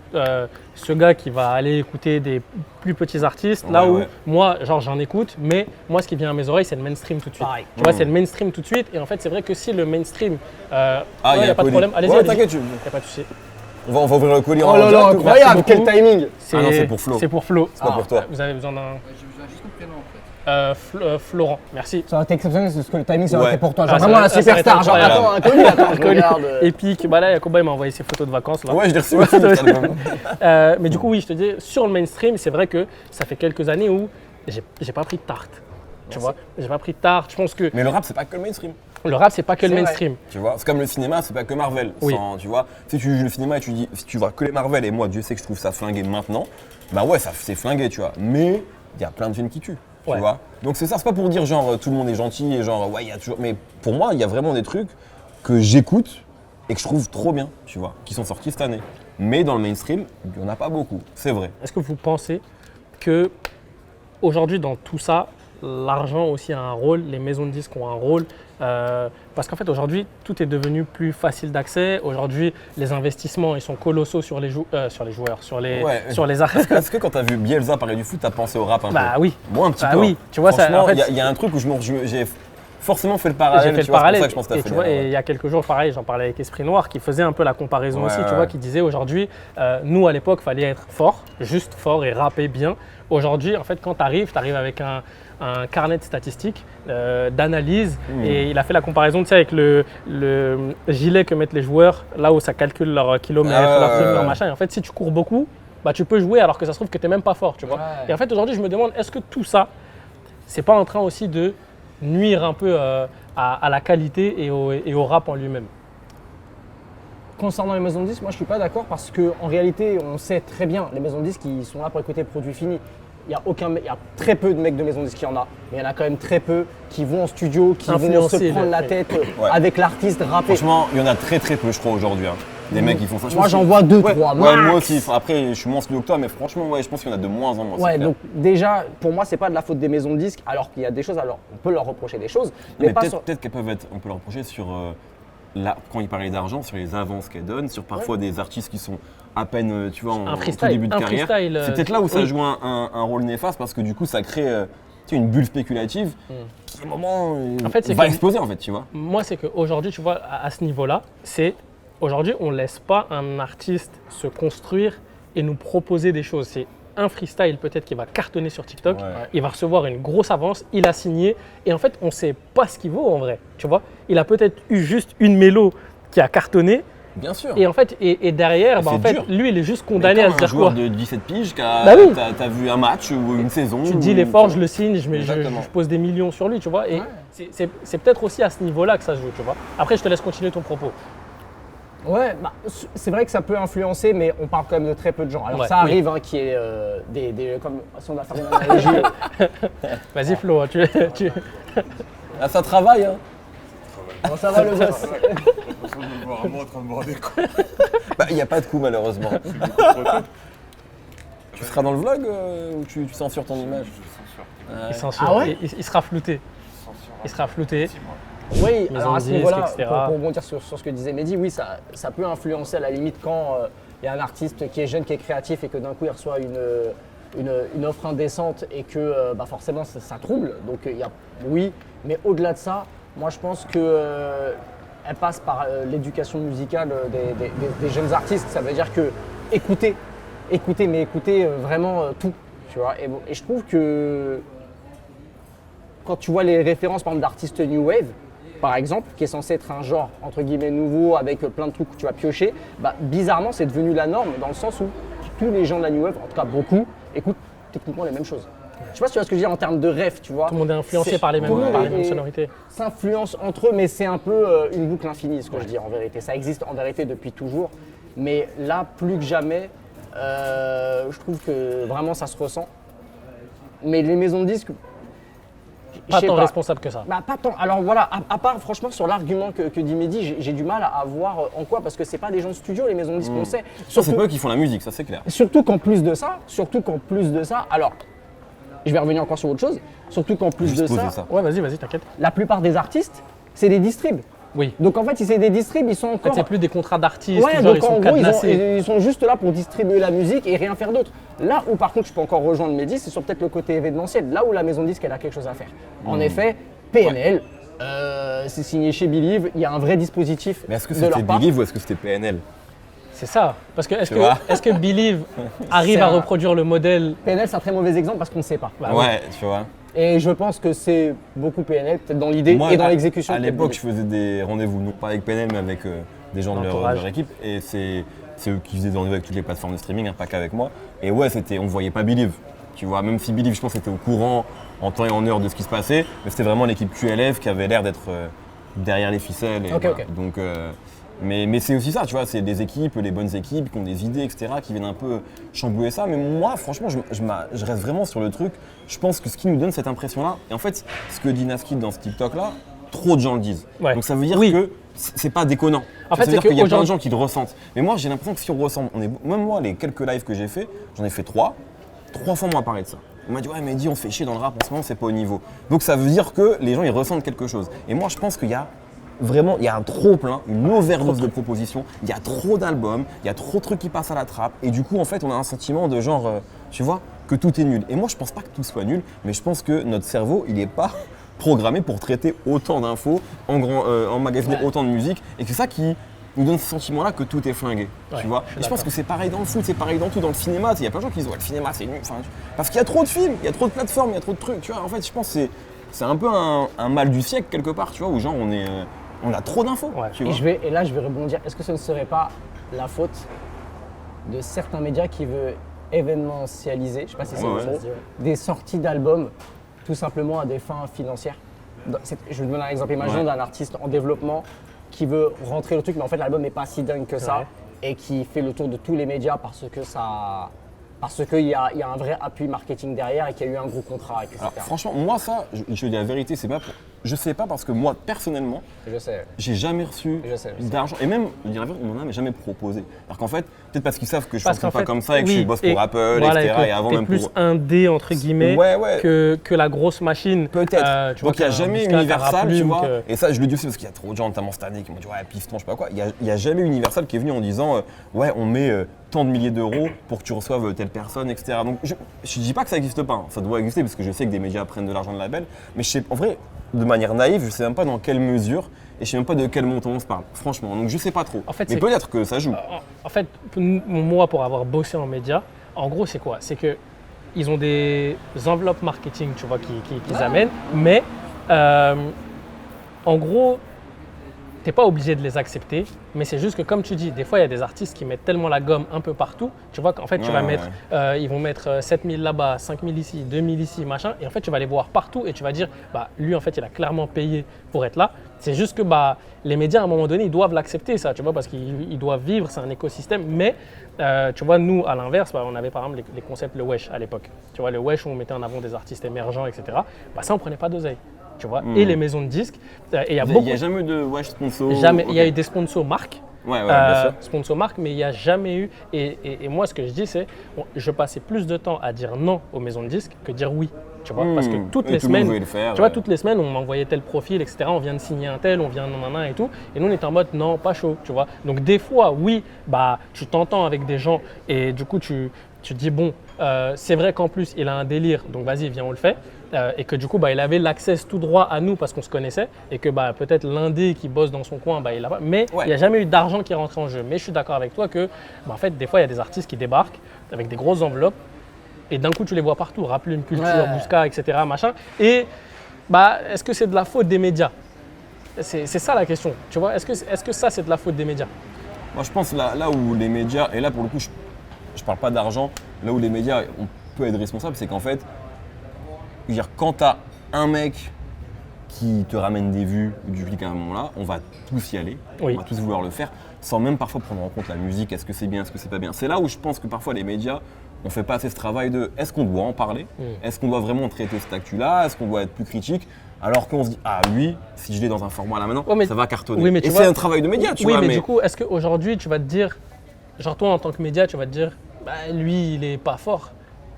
ce gars qui va aller écouter des plus petits artistes. Là Ouais, où ouais. moi, genre, j'en écoute, mais moi, ce qui vient à mes oreilles, c'est le mainstream tout de suite. Tu vois, c'est le mainstream tout de suite. Et en fait, c'est vrai que si le mainstream. Il y y a pas de problème. Allez-y, Ouais, allez-y. t'inquiète, Y a pas de souci. on va ouvrir le colis Oh en là là, direct ou pas incroyable, quel beaucoup. timing. Ah non, c'est pour Flo. C'est pour Flo. C'est pas pour toi. Vous avez besoin d'un. J'ai besoin juste de prénom en fait. Florent, merci. Ça aurait été exceptionnel parce que le timing, ça Ouais. aurait été pour toi. Ah, Genre ça vraiment aurait- la ça aurait été superstar. Genre, incroyable. attends, un colis, attends, je Colis. regarde. Épique. Bah là, Yacoba, il m'a envoyé ses photos de vacances. Là. Ouais, je l'ai reçu Ouais, aussi, toi cet aussi. album. Mais du coup, oui, je te dis, sur le mainstream, c'est vrai que ça fait quelques années où j'ai pas pris de tarte. Tu vois, j'ai pas pris de tarte. Je pense que Mais le rap, c'est pas que le mainstream. le rap, c'est pas que le C'est vrai. mainstream. Tu vois, c'est comme le cinéma, c'est pas que Marvel. Oui. Tu vois, si tu juges le cinéma et tu dis, si tu vois que les Marvel, et moi, Dieu sait que je trouve ça flingué maintenant, bah ouais, c'est flingué, tu vois. Mais il y a plein de films qui tuent, tu Ouais. vois. Donc c'est ça, c'est pas pour dire genre tout le monde est gentil et genre ouais, il y a toujours. Mais pour moi, il y a vraiment des trucs que j'écoute et que je trouve trop bien, tu vois, qui sont sortis cette année. Mais dans le mainstream, il n'y en a pas beaucoup, c'est vrai. Est-ce que vous pensez que aujourd'hui, dans tout ça, l'argent aussi a un rôle, les maisons de disques ont un rôle parce qu'en fait, aujourd'hui, tout est devenu plus facile d'accès. Aujourd'hui, les investissements, ils sont colossaux sur les joueurs, sur les Ouais. artistes. Est-ce que quand t'as vu Bielsa parler du foot, t'as pensé au rap un peu? Bah oui. Moi un petit Bah peu. oui, tu vois, ça, Franchement, en fait, il y a un truc où j'ai forcément fait le J'ai parallèle. fait tu le vois, c'est pour parallèle. ça que je pense que t'as Et fait tu vois, l'erreur, et il y a quelques jours, pareil, j'en parlais avec Esprit Noir, qui faisait un peu la comparaison Ouais, aussi, tu ouais, vois, ouais. qui disait aujourd'hui, nous à l'époque, fallait être fort, juste fort et rapper bien. Aujourd'hui, en fait, quand tu arrives avec un carnet de statistiques, d'analyse, et il a fait la comparaison, tu sais, avec le gilet que mettent les joueurs, là où ça calcule leur kilomètres, leur truc, leur machin. Et en fait, si tu cours beaucoup, bah, tu peux jouer alors que ça se trouve que tu n'es même pas fort, tu vois. Ouais. Et en fait, aujourd'hui, je me demande, est-ce que tout ça, c'est pas en train aussi de nuire un peu à la qualité et au rap en lui-même? Concernant les maisons de disques, moi je suis pas d'accord parce qu'en réalité, on sait très bien, les maisons de disques, ils sont là pour écouter le produit fini. Il y a très peu de mecs de maisons de disques qui en a, mais il y en a quand même très peu qui vont en studio, qui vont Influencer se prendre la le- tête Ouais. avec l'artiste, rapper. Franchement, il y en a très peu, je crois, aujourd'hui. Hein. Des mecs qui font ça. Je Moi pense j'en que- vois deux, Ouais, trois, ouais, max. moi aussi. Enfin, après, je suis moins studio que toi, mais franchement, ouais, je pense qu'il y en a de moins en moins. c'est Ouais, clair. donc déjà, pour moi, c'est pas de la faute des maisons de disques, alors qu'il y a des choses, alors on peut leur reprocher des choses, mais, Mais pas peut-être sur... peut-être qu'elles peuvent être, on peut leur reprocher sur, quand ils parlaient d'argent, sur les avances qu'elles donnent, sur parfois des artistes qui sont à peine, tu vois, en tout freestyle, début de un carrière. freestyle, C'est peut-être là où ça oui. joue un rôle néfaste parce que du coup, ça crée tu sais, une bulle spéculative qui, à un moment, En fait, c'est va que- exploser, en fait, tu vois. Moi, c'est qu'aujourd'hui, tu vois, à ce niveau-là, c'est aujourd'hui, on ne laisse pas un artiste se construire et nous proposer des choses. C'est un freestyle peut-être qui va cartonner sur TikTok, Ouais. il va recevoir une grosse avance, il a signé, et en fait, on ne sait pas ce qu'il vaut en vrai. Tu vois, il a peut-être eu juste une mélo qui a cartonné, Bien sûr. et en fait, et derrière, bah, C'est en fait, dur. lui, il est juste Mais condamné à comme se un dire joueur quoi. de 17 piges qui a Bah oui. t'as vu un match ou une saison. Tu te ou- dis, il est fort, je le signe, je Exactement. pose des millions sur lui, tu vois. Et c'est peut-être aussi à ce niveau-là que ça se joue, tu vois. Après, je te laisse continuer ton propos. Ouais, bah, c'est vrai que ça peut influencer, mais on parle quand même de très peu de gens. Alors Ouais, ça oui. arrive hein, qu'il y ait comme si on va faire une analogie. Vas-y, Flo, tu... Ah, ça travaille, hein. Comment ça va le boss? Vraiment en train de boire des coups. Bah, il n'y a pas de coup, malheureusement. Tu seras dans le vlog ou tu censures ton image? Je censure. Il censure. Ah ouais Il sera flouté. Censure. Il sera flouté. 6 mois. Oui, maison alors à de ce disques, niveau-là, etc. pour rebondir sur ce que disait Mehdi, oui, ça peut influencer à la limite quand il y a un artiste qui est jeune, qui est créatif et que d'un coup il reçoit une offre indécente et que bah forcément ça trouble. Donc oui, mais au-delà de ça, moi je pense que elle passe par l'éducation musicale des jeunes artistes. Ça veut dire que écoutez vraiment tout. Tu vois, et je trouve que quand tu vois les références par exemple d'artistes New Wave, par exemple, qui est censé être un genre entre guillemets nouveau avec plein de trucs que tu vas piocher, bah, bizarrement c'est devenu la norme dans le sens où tous les gens de la New Wave, en tout cas beaucoup, écoutent techniquement les mêmes choses. Je sais pas si tu vois ce que je veux dire en termes de rêve, tu vois. Tout le monde est influencé par les tout le monde mêmes sonorités. s'influence entre eux, mais c'est un peu une boucle infinie ce que je dis en vérité. Ça existe en vérité depuis toujours, mais là plus que jamais, je trouve que vraiment ça se ressent. Mais les maisons de disques, je Pas sais tant responsable que ça. Bah, pas tant. Alors voilà, à part franchement sur l'argument que dit Mehdi, j'ai du mal à voir en quoi, parce que c'est pas des gens de studio, les maisons de disques, on sait. Ça, c'est pas eux qui font la musique, ça c'est clair. Surtout qu'en plus de ça, alors, je vais revenir encore sur autre chose, surtout qu'en plus Juste de poser ça, ça. Ouais, vas-y, t'inquiète. la plupart des artistes, c'est des distribs. Oui. Donc en fait, si c'est des distribs, ils sont En fait, encore... c'est plus des contrats d'artistes, Ouais, genre donc ils sont en gros, cadenassés. ils sont juste là pour distribuer la musique et rien faire d'autre. Là où par contre, je peux encore rejoindre Mehdi, c'est sur peut-être le côté événementiel. Là où la maison de disque, elle a quelque chose à faire. En effet, PNL, c'est signé chez Believe, il y a un vrai dispositif Mais est-ce que de leur c'était part. Believe ou est-ce que c'était PNL? C'est ça. Parce que est-ce Tu vois que Believe arrive C'est à un- reproduire le modèle? PNL, c'est un très mauvais exemple parce qu'on ne sait pas. Bah, Ouais, tu vois. Et je pense que c'est beaucoup PNL, peut-être dans l'idée Moi, et dans l'exécution. À peut-être l'époque, je Believe. faisais des rendez-vous, non pas avec PNL, mais avec des gens de L'entourage. leur équipe. Et c'est eux qui faisaient des rendez-vous avec toutes les plateformes de streaming, hein, pas qu'avec moi. Et ouais, on voyait pas Believe. Tu vois, même si Believe, je pense, était au courant en temps et en heure de ce qui se passait, mais c'était vraiment l'équipe QLF qui avait l'air d'être derrière les ficelles. Et Ok, voilà. ok. Donc, mais c'est aussi ça, tu vois, c'est des équipes, les bonnes équipes qui ont des idées, etc., qui viennent un peu chambouler ça. Mais moi, franchement, je reste vraiment sur le truc. Je pense que ce qui nous donne cette impression-là, et en fait, ce que dit Naskid dans ce TikTok-là, trop de gens le disent. Ouais. Donc ça veut dire Oui. que c'est pas déconnant. En fait, ça c'est veut dire qu'il y a que plein de aujourd'hui- gens qui le ressentent. Mais moi, j'ai l'impression que si on ressent, même moi, les quelques lives que j'ai fait, j'en ai fait 3 fois on m'a parlé de ça. On m'a dit ouais mais dis on se fait chier dans le rap en ce moment, c'est pas au niveau. Donc ça veut dire que les gens ils ressentent quelque chose. Et moi je pense qu'il y a vraiment, il y a un trop plein, une overdose de propositions, il y a trop d'albums, il y a trop de trucs qui passent à la trappe. Et du coup en fait on a un sentiment de genre, tu vois, que tout est nul. Et moi je pense pas que tout soit nul, mais je pense que notre cerveau il est pas programmé pour traiter autant d'infos, emmagasiner autant de musique. Et c'est ça qui nous donne ce sentiment-là que tout est flingué, Ouais, tu vois. je suis Et je pense d'accord. que c'est pareil dans le foot, c'est pareil dans tout, dans le cinéma. Il y a plein de gens qui disent ouais le cinéma c'est nul, parce qu'il y a trop de films, il y a trop de plateformes, il y a trop de trucs, tu vois. En fait je pense que c'est un peu un mal du siècle quelque part, tu vois, où genre on a trop d'infos, Ouais. tu vois. Et là, je vais rebondir. Est-ce que ce ne serait pas la faute de certains médias qui veulent événementialiser, je ne sais pas si c'est Ouais, le ouais. mot, des sorties d'albums tout simplement à des fins financières? Je vais vous donner un exemple. Imaginons Ouais. d'un artiste en développement qui veut rentrer le truc, mais en fait l'album n'est pas si dingue que ça Ouais. et qui fait le tour de tous les médias parce qu'il y a un vrai appui marketing derrière et qu'il y a eu un gros contrat, etc. Alors franchement, moi ça, je dis la vérité, c'est pas pour... Je sais pas parce que moi personnellement, Je sais. j'ai jamais reçu Je sais. d'argent. Et même, je dirais, on m'en a jamais proposé. Alors qu'en fait, peut-être parce qu'ils savent que je Parce fonctionne qu'en pas fait, comme ça et que oui, je bosse pour Apple, voilà, etc. que Et avant t'es même plus pour... un dé entre guillemets Ouais. que la grosse machine. Peut-être. Tu vois, Donc il n'y a qu'un jamais Busca, qu'un Universal, tu Raplume, vois. que- Et ça, je le dis aussi parce qu'il y a trop de gens, notamment cette année, qui m'ont dit ouais, piston, je sais pas quoi. Il y a jamais Universal qui est venu en disant ouais, on met tant de milliers d'euros pour que tu reçoives telle personne, etc. Donc je dis pas que ça n'existe pas. Hein. Ça doit exister parce que je sais que des médias prennent de l'argent de label. Mais je sais, en vrai, de manière naïve, je sais même pas dans quelle mesure et je sais même pas de quel montant on se parle. Franchement, donc je sais pas trop. En fait, mais c'est- peut-être que ça joue. En fait, moi, pour avoir bossé en médias, en gros, c'est quoi? C'est que ils ont des enveloppes marketing, tu vois, qu'ils amènent, mais en gros, t'es pas obligé de les accepter, mais c'est juste que comme tu dis, des fois il y a des artistes qui mettent tellement la gomme un peu partout, tu vois qu'en fait tu Ouais, vas ouais, mettre, ils vont mettre 7000 là-bas, 5000 ici, 2000 ici, machin, et en fait tu vas les voir partout et tu vas dire, bah lui en fait il a clairement payé pour être là. C'est juste que bah, les médias à un moment donné ils doivent l'accepter ça, tu vois, parce qu'ils doivent vivre, c'est un écosystème, mais tu vois nous à l'inverse, bah, on avait par exemple les concepts le Wesh à l'époque, tu vois le Wesh où on mettait en avant des artistes émergents, etc. Bah ça on prenait pas d'oseille. Tu vois, et les maisons de disques, et il y a Il beaucoup. n'y a jamais eu de wesh sponsor. Jamais. Il y a ok. eu des sponsors marques, Ouais, bien sûr. sponsor marque, mais il n'y a jamais eu. Et moi, ce que je dis, c'est je passais plus de temps à dire non aux maisons de disques que dire oui. Tu vois, parce que toutes Et les tout le monde semaines, voulait le faire, tu vois, ouais. toutes les semaines, on m'envoyait tel profil, etc. On vient de signer un tel, on vient nanana et tout. Et nous, on était en mode non, pas chaud, tu vois. Donc des fois, oui, bah, tu t'entends avec des gens et du coup, tu dis bon, c'est vrai qu'en plus, il a un délire, donc vas-y, viens, on le fait. Et que du coup, bah, il avait l'accès tout droit à nous parce qu'on se connaissait et que bah, peut-être l'indé qui bosse dans son coin, bah, il a pas. Mais il n'y a jamais eu d'argent qui est rentré en jeu. Mais je suis d'accord avec toi que, bah, en fait, des fois, il y a des artistes qui débarquent avec des grosses enveloppes et d'un coup, tu les vois partout, Rappel une culture, Bousca, etc. Machin. Et bah, est-ce que c'est de la faute des médias? C'est ça la question. Tu vois, est-ce que ça, c'est de la faute des médias? Moi, je pense là où les médias, et là pour le coup, je parle pas d'argent, là où les médias on peut être responsable, c'est qu'en fait, je veux dire, quand tu as un mec qui te ramène des vues ou du public à un moment-là, on va tous y aller, Oui. on va tous vouloir le faire, sans même parfois prendre en compte la musique, est-ce que c'est bien, est-ce que c'est pas bien. C'est là où je pense que parfois les médias, on fait pas assez ce travail de est-ce qu'on doit en parler, est-ce qu'on doit vraiment traiter cet actu-là, est-ce qu'on doit être plus critique, alors qu'on se dit ah oui, si je l'ai dans un format là maintenant, Ouais, mais- ça va cartonner. oui, mais tu et vois- c'est un travail de médias, tu Oui, vois. mais du coup, est-ce qu'aujourd'hui, tu vas te dire, genre toi en tant que média, tu vas te dire, bah, lui, il est pas fort,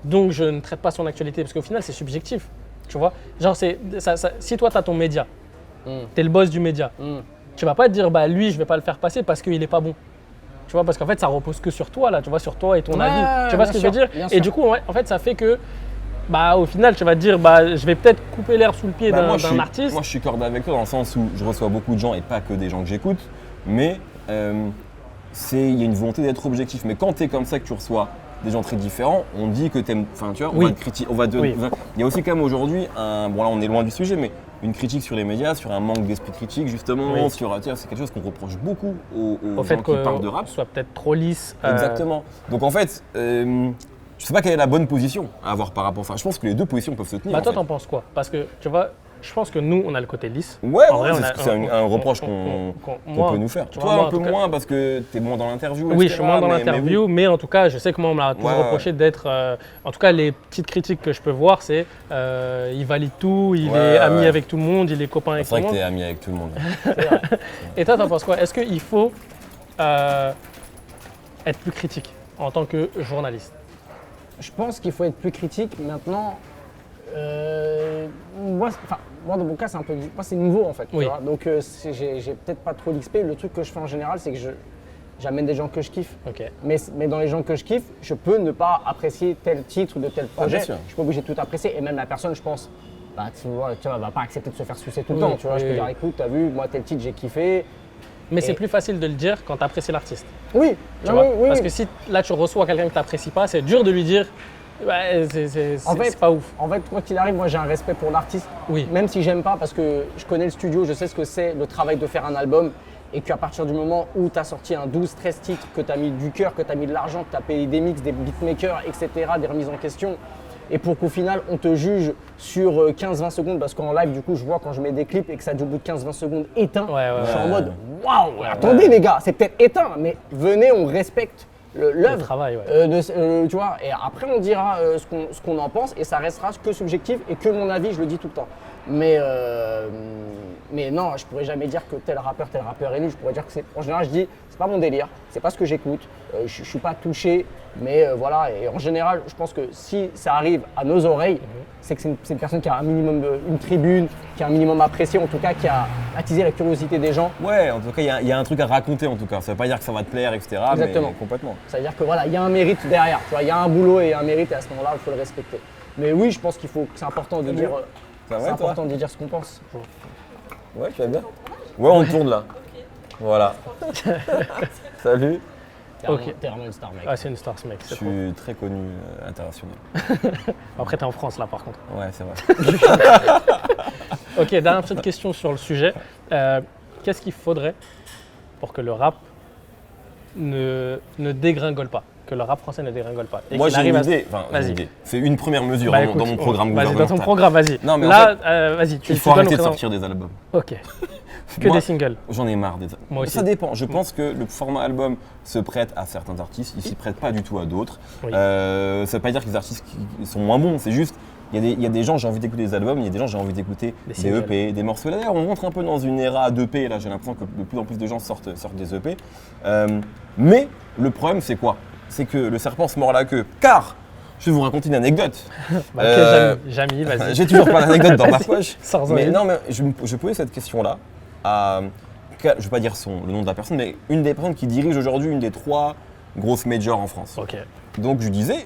donc je ne traite pas son actualité, parce qu'au final, c'est subjectif, tu vois. Genre, si toi, tu as ton média, tu es le boss du média, tu vas pas te dire, bah, lui, je vais pas le faire passer parce qu'il est pas bon. Tu vois, parce qu'en fait, ça repose que sur toi, là, tu vois, sur toi et ton Ouais, avis. Tu vois ce que je veux bien dire? sûr, bien Et sûr. du coup, ouais, en fait, ça fait que, bah, au final, tu vas te dire, bah, je vais peut-être couper l'herbe sous le pied Bah, d'un moi, artiste. Moi, je suis corde avec toi dans le sens où je reçois beaucoup de gens et pas que des gens que j'écoute, mais il y a une volonté d'être objectif. Mais quand tu es comme ça, que tu reçois des gens très différents, on dit que tu aimes. Enfin, tu vois, on Oui. va te critiquer. Oui. Il y a aussi, quand même, aujourd'hui, bon, là, on est loin du sujet, mais une critique sur les médias, sur un manque d'esprit critique, justement. Oui. Sur, tu vois, c'est quelque chose qu'on reproche beaucoup aux Au fait gens qui parlent de que rap. soit peut-être trop lisse. Exactement. Donc, en fait, je sais pas quelle est la bonne position à avoir par rapport à ça. Je pense que les deux positions peuvent se tenir. Bah, en toi, fait. t'en penses quoi? Parce que, tu vois, je pense que nous, on a le côté lisse. Ouais, En vrai, c'est un reproche qu'on moi, peut nous faire. tu Toi, vois, moi, un en peu tout cas- moins parce que t'es moins dans l'interview. Oui, etc., je suis moins dans mais l'interview, mais en tout cas, je sais que moi, on me l'a toujours Ouais, ouais. reproché d'être. En tout cas, les petites critiques que je peux voir, c'est il valide tout, il Ouais, est ami ouais. avec tout le monde, il est copain avec C'est tout vrai le que monde. t'es ami avec tout le monde. Et toi, t'en penses quoi? Est-ce qu'il faut être plus critique en tant que journaliste? Je pense qu'il faut être plus critique. Maintenant, moi, dans mon cas, c'est un peu, moi, c'est nouveau en fait. tu Oui. vois. Donc, j'ai peut-être pas trop d'XP. Le truc que je fais en général, c'est que j'amène des gens que je kiffe. Ok. Mais dans les gens que je kiffe, je peux ne pas apprécier tel titre ou de tel projet. bien sûr. Je suis pas obligé de tout apprécier. Et même la personne, je pense, bah, tu vois, elle va pas accepter de se faire sucer tout le Oui, temps. Tu vois, je oui, peux oui. dire, écoute, t'as vu, moi, tel titre, j'ai kiffé. Mais c'est Et- plus facile de le dire quand tu apprécies l'artiste. Oui, Tu non, vois? oui, oui. Parce que si là, tu reçois quelqu'un que tu n'apprécies pas, c'est dur de lui dire ouais, En fait- c'est pas ouf. En fait, quoi qu'il arrive, moi j'ai un respect pour l'artiste, Oui. même si j'aime pas, parce que je connais le studio, je sais ce que c'est le travail de faire un album, et qu'à partir du moment où tu as sorti un 12-13 titres, que tu as mis du cœur, que tu as mis de l'argent, que tu as payé des mix, des beatmakers, etc., des remises en question, et pour qu'au final on te juge sur 15-20 secondes, parce qu'en live, du coup, je vois quand je mets des clips et que ça dit au bout de 15-20 secondes éteint, Ouais, ouais, je suis en ouais. mode waouh, attendez les gars, c'est peut-être éteint, mais venez, on respecte l'œuvre. Le travail, ouais. Tu vois, et après on dira ce qu'on en pense et ça restera que subjectif et que mon avis, je le dis tout le temps. Mais non, je pourrais jamais dire que tel rappeur est nul. Je pourrais dire que c'est. En général, je dis, c'est pas mon délire, c'est pas ce que j'écoute. Je suis pas touché, mais voilà. Et en général, je pense que si ça arrive à nos oreilles, c'est que c'est une personne qui a un minimum une tribune, qui a un minimum apprécié, en tout cas, qui a attisé la curiosité des gens. Ouais, en tout cas, il y a un truc à raconter en tout cas. Ça veut pas dire que ça va te plaire, etc. Exactement. Mais complètement. C'est-à-dire que voilà, il y a un mérite derrière. Tu vois, il y a un boulot et un mérite, et à ce moment-là, il faut le respecter. Mais oui, je pense qu'il faut. C'est important de dire. Ça va, C'est toi important de dire ce qu'on pense. Ouais, tu vas bien. Ouais, on tourne là. Voilà. Salut. Ok. T'es vraiment une star, mec. Ah, c'est une star, ce mec. Je c'est trop. suis très connu international. Après, t'es en France, là, par contre. Ouais, c'est vrai. Ok, dernière petite question sur le sujet. Qu'est-ce qu'il faudrait pour que le rap ne dégringole pas? Que le rap français ne dégringole pas? Et Moi, qu'il j'ai arrive une à se- idée. Enfin, j'ai Vas-y. une idée. C'est une première mesure Bah, dans écoute, mon programme Vas-y, dans ton gouvernemental. programme, vas-y. Non, mais en là, vas-y, tu Il faut donnes arrêter de au présent. sortir des albums. Ok. Que Moi, des singles. J'en ai marre des Moi aussi. Ça dépend. Je pense que le format album se prête à certains artistes, il s'y prête pas du tout à d'autres. Oui. Ça veut pas dire que les artistes qui sont moins bons, c'est juste il y a des gens, j'ai envie d'écouter des albums, il y a des gens, j'ai envie d'écouter Des des singles. EP, des morceaux. D'ailleurs, on rentre un peu dans une ère d'EP, là, j'ai l'impression que de plus en plus de gens sortent des EP. Mais le problème, c'est quoi? C'est que le serpent se mord la queue. Car, je vais vous raconter une anecdote. Bah, ok, Jamy, vas-y. J'ai toujours pas d'anecdote dans ma Vas-y, poche. sors-en Mais une. non, mais je posais cette question-là à, je ne vais pas dire le nom de la personne, mais une des personnes qui dirige aujourd'hui une des 3 grosses majors en France. Ok. Donc je lui disais,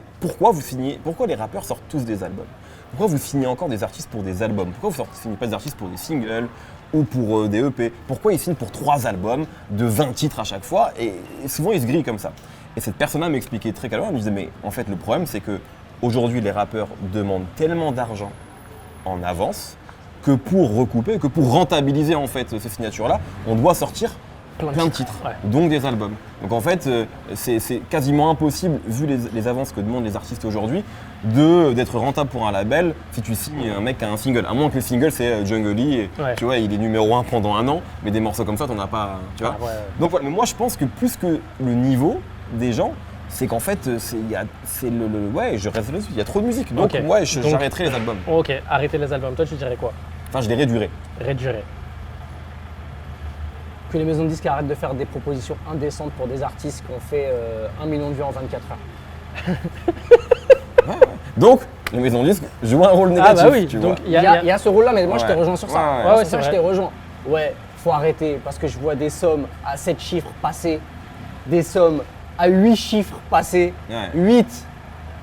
pourquoi les rappeurs sortent tous des albums? Pourquoi vous signez encore des artistes pour des albums? Pourquoi vous ne signez pas des artistes pour des singles ou pour des EP? Pourquoi ils signent pour 3 albums de 20 titres à chaque fois? Et souvent ils se grillent comme ça. Et cette personne-là m'expliquait très calmement, elle me disait, mais en fait le problème c'est que aujourd'hui les rappeurs demandent tellement d'argent en avance que pour recouper, que pour rentabiliser en fait ces signatures-là, on doit sortir plein de titres, Ouais. donc des albums. Donc en fait, c'est quasiment impossible, vu les avances que demandent les artistes aujourd'hui, d'être rentable pour un label si tu signes un mec qui a un single. À moins que le single c'est Jungle Lee, et Ouais. tu vois, il est numéro 1 pendant un an, mais des morceaux comme ça, t'en as pas, tu vois. Ah, ouais. Donc voilà, mais moi je pense que plus que le niveau des gens, c'est qu'en fait, ouais, je reste là-dessus, il y a trop de musique. Donc Ok. ouais, Donc- j'arrêterai les albums. Ok, arrêtez les albums. Toi, tu dirais quoi? Enfin, je les réduirai. Réduire. Que les maisons de disques arrêtent de faire des propositions indécentes pour des artistes qui ont fait 1 million de vues en 24 heures. Donc, les maisons de disques jouent un rôle Ah négatif, bah oui, tu donc vois. Il y a ce rôle-là, mais moi je te Ouais. rejoins sur ça. Ouais, ouais, Sur c'est ça, je vrai. t'ai rejoint. Ouais, faut arrêter parce que je vois des sommes à 7 chiffres passer, des sommes à 8 chiffres passer. Ouais.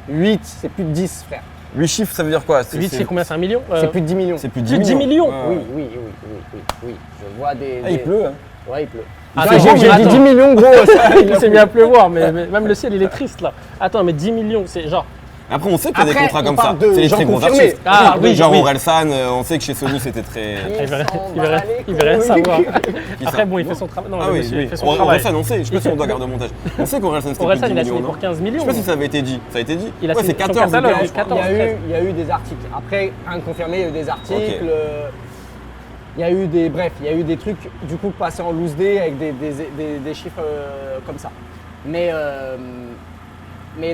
8, c'est plus de 10, frère. 8 chiffres, ça veut dire quoi? 8, c'est combien? C'est 1 million? C'est plus de 10 millions. C'est plus de Plus de 10 millions. Ouais, Oui, ouais. oui. Je vois des. Ah, il pleut, hein. Ouais, il pleut. Attends, J'ai dit attends. 10 millions, gros. Il s'est mis à pleuvoir, mais même le ciel il est triste là. Attends, mais 10 millions, c'est genre. Après, on sait qu'il y a des Après, contrats on comme ça. parle de C'est les gens très gros confirmés. artistes. Ah, oui, genre oui. Orelsan, on sait que chez Sony c'était très. Il veut s'en bat les rien savoir. Qui Après, ça bon, il fait son travail. Non, Ah le oui, monsieur, il oui. fait son travail. Orelsan, on sait. Je sais pas si on doit garder au montage. On sait qu'Orelsan c'était plus de Orelsan, 10 il a millions, signé non? pour 15 Je millions. sais pas si ça avait été dit. Ça a été dit? Il a Ouais, signé c'est son 14 ou catalogue, 15. 14. Il y a eu des articles. Après, rien de confirmé, il y a eu des articles. Ok. Il y a eu des trucs du coup passés en loose day avec des chiffres comme ça. Mais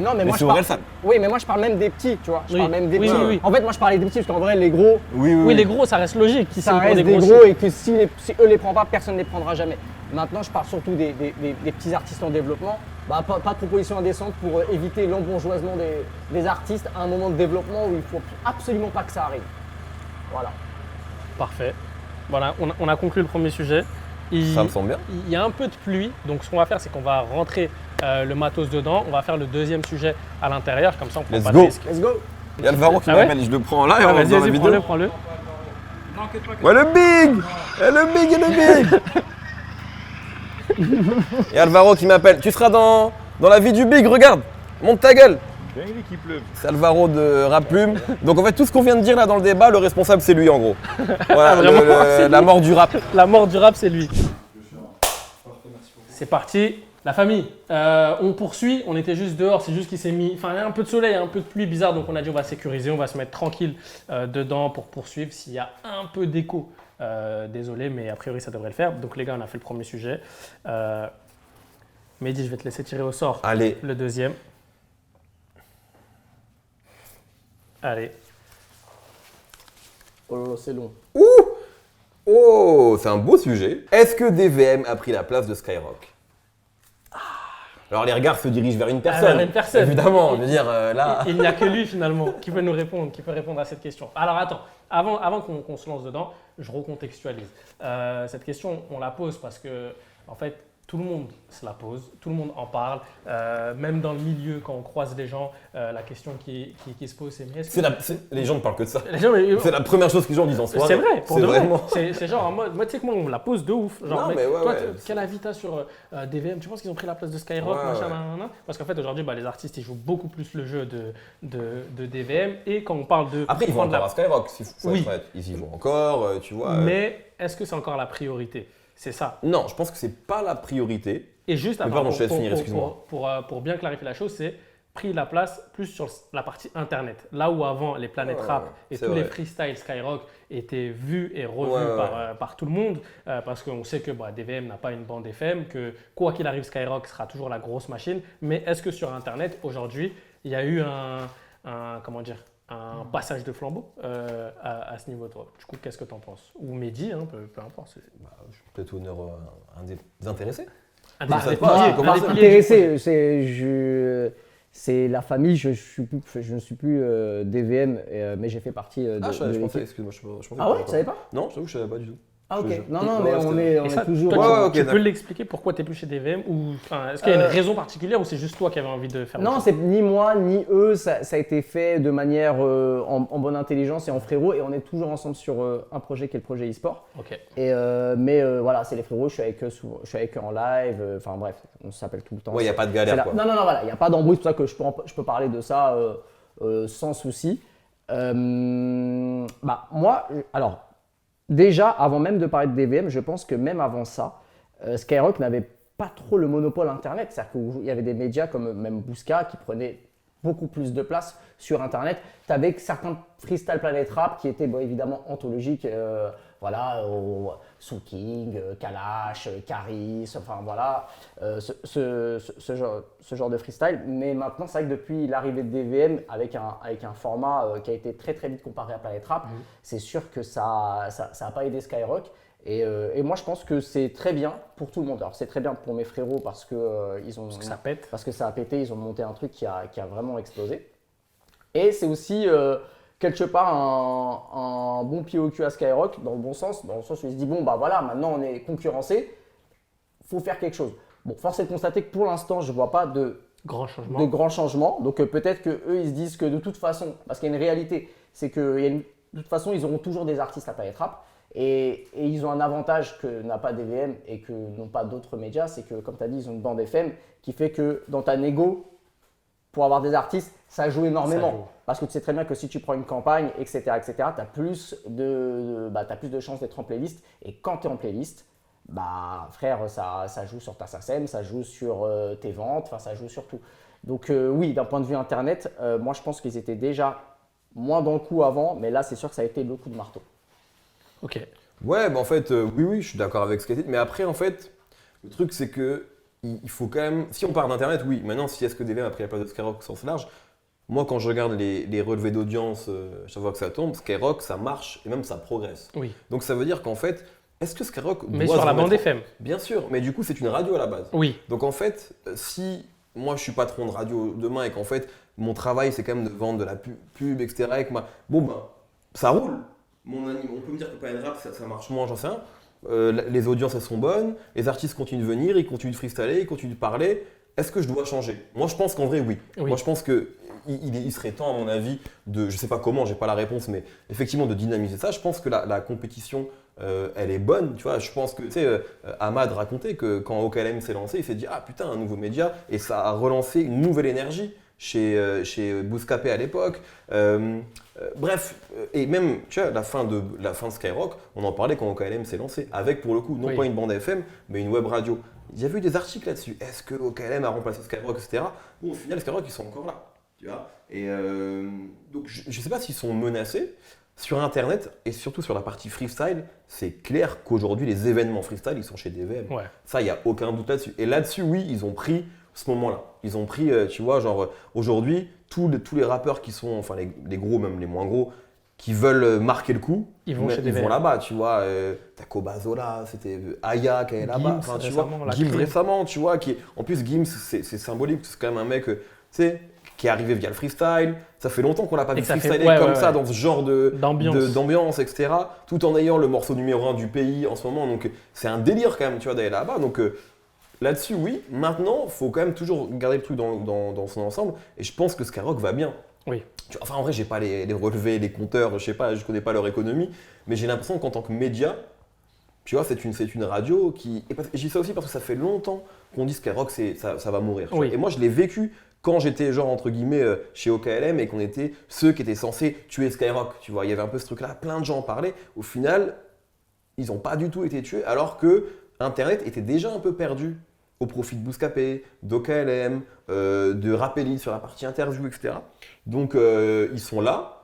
non, mais moi c'est je parle. Orelsan. Oui, mais moi je parle même des petits, tu vois. Je Oui. parle même des Oui, petits. oui, oui. En fait, moi je parlais des petits parce qu'en vrai, les gros, Oui, Oui, les gros, ça reste logique. Qui ça signe pour reste des gros gros et que si eux les prennent pas, personne ne les prendra jamais. Maintenant, je parle surtout des petits artistes en développement. Bah, pas de proposition indécente pour éviter l'embourgeoisement des artistes à un moment de développement où il faut absolument pas que ça arrive. Voilà. Parfait. Voilà, on a conclu le premier sujet. Ça me semble bien. Il y a un peu de pluie, donc ce qu'on va faire, c'est qu'on va rentrer le matos dedans. On va faire le deuxième sujet à l'intérieur, comme ça on prend Let's pas go. de risque. Let's go. Il y a Alvaro qui Ah ouais m'appelle, je le prends là et Ah, on rentre vas-y, dans la vas-y, vidéo. prends-le. Ouais, le big! Et le big et le big! Et Alvaro qui m'appelle. Tu seras dans la vie du big, regarde! Monte ta gueule! Qu'il pleuve. C'est Alvaro de Rap Plume. Donc en fait, tout ce qu'on vient de dire là dans le débat, le responsable c'est lui en gros. Voilà, Vraiment, c'est la lui. mort du rap. La mort du rap, c'est lui. C'est parti. La famille, on poursuit, on était juste dehors, c'est juste qu'il s'est mis, enfin il y a un peu de soleil, un peu de pluie bizarre, donc on a dit on va sécuriser, on va se mettre tranquille dedans pour poursuivre. S'il y a un peu d'écho, désolé, mais a priori ça devrait le faire. Donc les gars, on a fait le premier sujet. Mehdi, je vais te laisser tirer au sort Allez, le deuxième. Allez. Oh là là, c'est long. oh, c'est un beau sujet. Est-ce que DVM a pris la place de Skyrock? Alors les regards se dirigent vers une personne. vers une personne. Évidemment, je veux dire là. Il n'y a que lui finalement qui peut nous répondre, qui peut répondre à cette question. Alors attends, avant qu'on se lance dedans, je recontextualise. Cette question, on la pose parce que en fait, tout le monde se la pose, tout le monde en parle, même dans le milieu quand on croise des gens, la question qui se pose c'est mais est-ce que Les gens ne parlent que de ça. les gens, mais- C'est la première chose que les gens disent en soirée. c'est vrai, pour C'est de vrai. vraiment. C'est genre en mode, moi tu sais que moi on me la pose de ouf. Genre, Non, mais ouais, toi, ouais. quel avis t'as sur DVM? Tu penses qu'ils ont pris la place de Skyrock, Ouais, machin, ouais. nanana? Parce qu'en fait aujourd'hui les artistes ils jouent beaucoup plus le jeu de DVM et quand on parle de Après, ils vont prendre la- encore à Skyrock, s'il faut Oui. être honnête. Ils y vont encore, tu vois. Mais est-ce que c'est encore la priorité? C'est ça. Non, je pense que c'est pas la priorité. Et juste Mais pardon, je te laisse finir, excuse-moi. pour bien clarifier la chose, c'est pris la place plus sur la partie internet. Là où avant les planètes Ouais, rap ouais, et c'est tous les vrai. freestyles Skyrock étaient vus et revus Ouais, par tout le monde, parce qu'on sait que DVM n'a pas une bande FM, que quoi qu'il arrive Skyrock sera toujours la grosse machine. Mais est-ce que sur internet aujourd'hui il y a eu comment dire, un passage de flambeau à ce niveau, toi. Du coup, qu'est-ce que tu en penses? Ou Mehdi, hein, peu importe. Je suis peut-être honneur à un des intéressés. Un Bah, des pas, piliers, comment un des ça piliers du Intéressé, c'est la famille, je ne suis plus DVM, mais j'ai fait partie de je l'équipe. pensais, excuse-moi, je pensais Ah ouais, que- tu savais pas? Non, je t'avoue que je savais pas du tout. Ah ok, Je- non, je- non, mais ouais, on c'était- est, Et on est ça, toujours... toi, Ouais, ok, tu peux d'accord. l'expliquer pourquoi tu n'es plus chez DVM ou est-ce qu'il y a une raison particulière ou c'est juste toi qui avais envie de faire Non, autre chose? c'est ni moi ni eux, ça a été fait de manière en bonne intelligence et en frérot, et on est toujours ensemble sur un projet qui est le projet e-sport. Ok. Mais voilà, c'est les frérots, je suis avec eux souvent, je suis avec eux en live, enfin bref, on s'appelle tout le temps. Ouais, il n'y a pas de C'est galère, la- quoi. Non, voilà, il n'y a pas d'embrouille, c'est pour ça que je peux parler de ça sans souci. Moi, alors, déjà, avant même de parler de DVM, je pense que même avant ça, Skyrock n'avait pas trop le monopole Internet. C'est-à-dire qu'il y avait des médias comme même Booska qui prenaient beaucoup plus de place sur Internet. Tu avais certains Freestyle Planet Rap qui étaient évidemment anthologiques. Soul King, Kalash, Caris, enfin voilà, ce genre de freestyle. Mais maintenant, c'est vrai que depuis l'arrivée de DVM, avec un format qui a été très très vite comparé à Planet Rap, c'est sûr que ça a pas aidé Skyrock. Et moi, je pense que c'est très bien pour tout le monde. Alors, c'est très bien pour mes frérots parce que Ça pète. parce que ça a pété, ils ont monté un truc qui a vraiment explosé. Et c'est aussi quelque part un bon pied au cul à Skyrock, dans le sens où il se dit bon, bah voilà, maintenant on est concurrencé, faut faire quelque chose. Bon, force est de constater que pour l'instant, je ne vois pas de Grand changement. grands changements. Donc peut-être qu'eux, ils se disent que de toute façon, parce qu'il y a une réalité, c'est que de toute façon, ils auront toujours des artistes à Planet Rap. Et ils ont un avantage que n'a pas DVM et que n'ont pas d'autres médias, c'est que, comme tu as dit, ils ont une bande FM qui fait que dans ta négo, pour avoir des artistes, ça joue énormément. Ça joue. Parce que tu sais très bien que si tu prends une campagne, etc., tu as plus de chances d'être en playlist. Et quand tu es en playlist, bah frère, ça joue sur ta SACEM, ça joue sur tes ventes, enfin ça joue sur tout. Donc oui, d'un point de vue internet, moi je pense qu'ils étaient déjà moins dans le coup avant, mais là c'est sûr que ça a été le coup de marteau. Ok. Ouais, bah en fait, oui, je suis d'accord avec ce qu'a dit. Mais après, en fait, le truc, c'est que il faut quand même. Si on parle d'Internet, oui. Maintenant, si est-ce que DVM a pris la place de Skyrock au sens large, moi, quand je regarde les relevés d'audience, chaque fois que ça tombe, Skyrock, ça marche et même ça progresse. Oui. Donc, ça veut dire qu'en fait, est-ce que Skyrock. Mais doit sur se la bande remettre FM. Bien sûr, mais du coup, c'est une radio à la base. Oui. Donc, en fait, si moi, je suis patron de radio demain et qu'en fait, mon travail, c'est quand même de vendre de la pub, etc. Avec bon, ben, ça roule. On peut me dire que Planet Rap, ça marche moins, j'en sais rien. Les audiences, elles sont bonnes, les artistes continuent de venir, ils continuent de freestyler, ils continuent de parler. Est-ce que je dois changer? Moi, je pense qu'en vrai, oui. Oui. Moi, je pense qu'il serait temps, à mon avis, je sais pas comment, j'ai pas la réponse, mais effectivement, de dynamiser ça. Je pense que la compétition, elle est bonne. Tu vois, je pense que, tu sais, Ahmad racontait que quand OKLM s'est lancé, il s'est dit, ah putain, un nouveau média, et ça a relancé une nouvelle énergie chez Bouscapé à l'époque. Bref, et même, tu vois, la fin de Skyrock, on en parlait quand OKLM s'est lancé, avec pour le coup, non Oui. pas une bande FM, mais une web radio. Il y avait eu des articles là-dessus. Est-ce que OKLM a remplacé Skyrock, etc. Bon, au final, Skyrock, ils sont encore là. Tu vois, et donc, je ne sais pas s'ils sont menacés. Sur Internet, et surtout sur la partie freestyle, c'est clair qu'aujourd'hui, les événements freestyle, ils sont chez DVM. Ouais. Ça, il n'y a aucun doute là-dessus. Et là-dessus, oui, ils ont pris ce moment-là. Ils ont pris, tu vois, genre, aujourd'hui, tous les rappeurs qui sont, enfin, les gros, même les moins gros, qui veulent marquer le coup, Ils vont chez DVM. là-bas, tu vois. T'as Kobazola, c'était Aya qui est là-bas. Gims, Enfin, tu vois, récemment, la Gims Crime. récemment, tu vois. En plus, Gims, c'est symbolique, c'est quand même un mec, tu sais, qui est arrivé via le freestyle. Ça fait longtemps qu'on l'a pas Et vu que ça fait- freestyler ouais, comme ouais, ça, ouais. dans ce genre d'ambiance, etc. Tout en ayant le morceau numéro 1 du pays en ce moment. Donc, c'est un délire quand même, tu vois, d'aller là-bas. Donc, là-dessus, oui. Maintenant, il faut quand même toujours garder le truc dans son ensemble. Et je pense que Skyrock va bien. Oui. Enfin, en vrai, j'ai pas les relevés, les compteurs, je sais pas, je connais pas leur économie. Mais j'ai l'impression qu'en tant que média, tu vois, c'est une radio qui. Et je dis ça aussi parce que ça fait longtemps qu'on dit Skyrock, ça va mourir. tu vois. Oui. Et moi, je l'ai vécu quand j'étais, genre, entre guillemets, chez OKLM et qu'on était ceux qui étaient censés tuer Skyrock. Tu vois, il y avait un peu ce truc-là, plein de gens en parlaient. Au final, ils n'ont pas du tout été tués alors que Internet était déjà un peu perdu au profit de Bouscapé, d'OKLM, de Rappelli sur la partie interview, etc. Donc, ils sont là.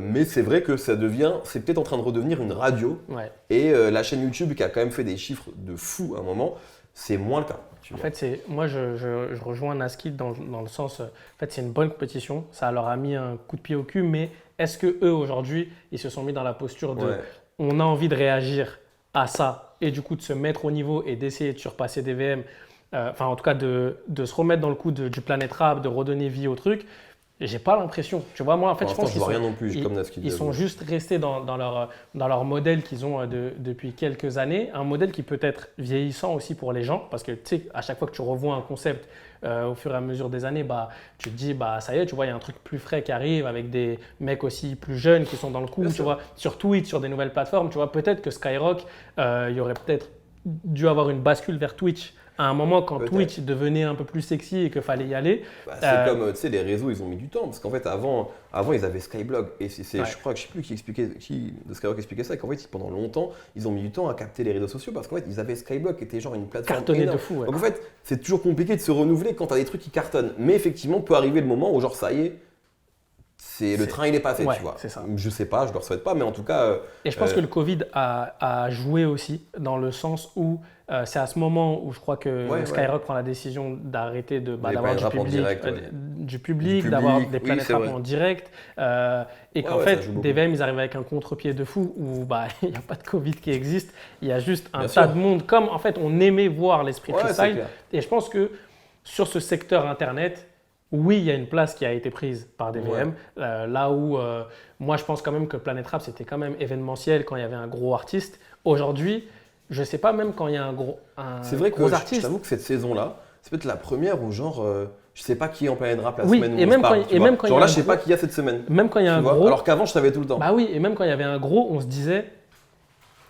Mais c'est vrai que c'est peut-être en train de redevenir une radio. Ouais. Et la chaîne YouTube qui a quand même fait des chiffres de fou à un moment, c'est moins le cas. En fait, moi, je rejoins Naskid dans le sens, en fait, c'est une bonne compétition. Ça leur a mis un coup de pied au cul, mais est-ce que eux aujourd'hui, ils se sont mis dans la posture de, on a envie de réagir à ça et du coup de se mettre au niveau et d'essayer de surpasser des VM, enfin en tout cas de se remettre dans le coup du Planet Rap, de redonner vie au truc. J'ai pas l'impression. Tu vois, moi, en fait, je pense qu'ils rien non plus, comme Naskid. ils sont juste restés dans leur modèle qu'ils ont depuis quelques années. Un modèle qui peut être vieillissant aussi pour les gens, parce que tu sais, à chaque fois que tu revois un concept au fur et à mesure des années, bah, tu te dis, bah, ça y est, tu vois, il y a un truc plus frais qui arrive avec des mecs aussi plus jeunes qui sont dans le coup, tu vois, sur Twitch, sur des nouvelles plateformes. Tu vois, peut-être que Skyrock, il y aurait peut-être dû avoir une bascule vers Twitch à un moment quand Twitch devenait un peu plus sexy et qu'il fallait y aller. C'est comme, tu sais, les réseaux, ils ont mis du temps. Parce qu'en fait, avant ils avaient Skyblog. Et je crois que je sais plus qui de Skyrock expliquait ça. Qu'en fait, pendant longtemps, ils ont mis du temps à capter les réseaux sociaux. Parce qu'en fait, ils avaient Skyblog qui était genre une plateforme cartonné énorme. de fou. Ouais. Donc en fait, c'est toujours compliqué de se renouveler quand tu as des trucs qui cartonnent. Mais effectivement, peut arriver le moment où genre ça y est, le train il est passé, tu vois. C'est ça. Je sais pas, je leur souhaite pas, mais en tout cas. Et je pense que le Covid a joué aussi dans le sens où c'est à ce moment où je crois que Skyrock prend la décision d'arrêter d'avoir du public, d'avoir des planètes rap en direct, et qu'en fait des VM ils arrivent avec un contre-pied de fou où il n'y a pas de Covid qui existe, il y a juste un tas de monde comme en fait on aimait voir l'esprit freestyle. Et je pense que sur ce secteur internet, oui, il y a une place qui a été prise par des VM, là où moi je pense quand même que Planet Rap c'était quand même événementiel quand il y avait un gros artiste. Aujourd'hui, je ne sais pas même quand il y a un gros artiste. C'est vrai que je t'avoue que cette saison-là, c'est peut-être la première où genre je sais pas qui est en Planet Rap la semaine où on se parle. Genre là, je sais pas qui y a cette semaine. Même quand il y a un gros. Alors qu'avant, je savais tout le temps. Bah oui, et même quand il y avait un gros, on se disait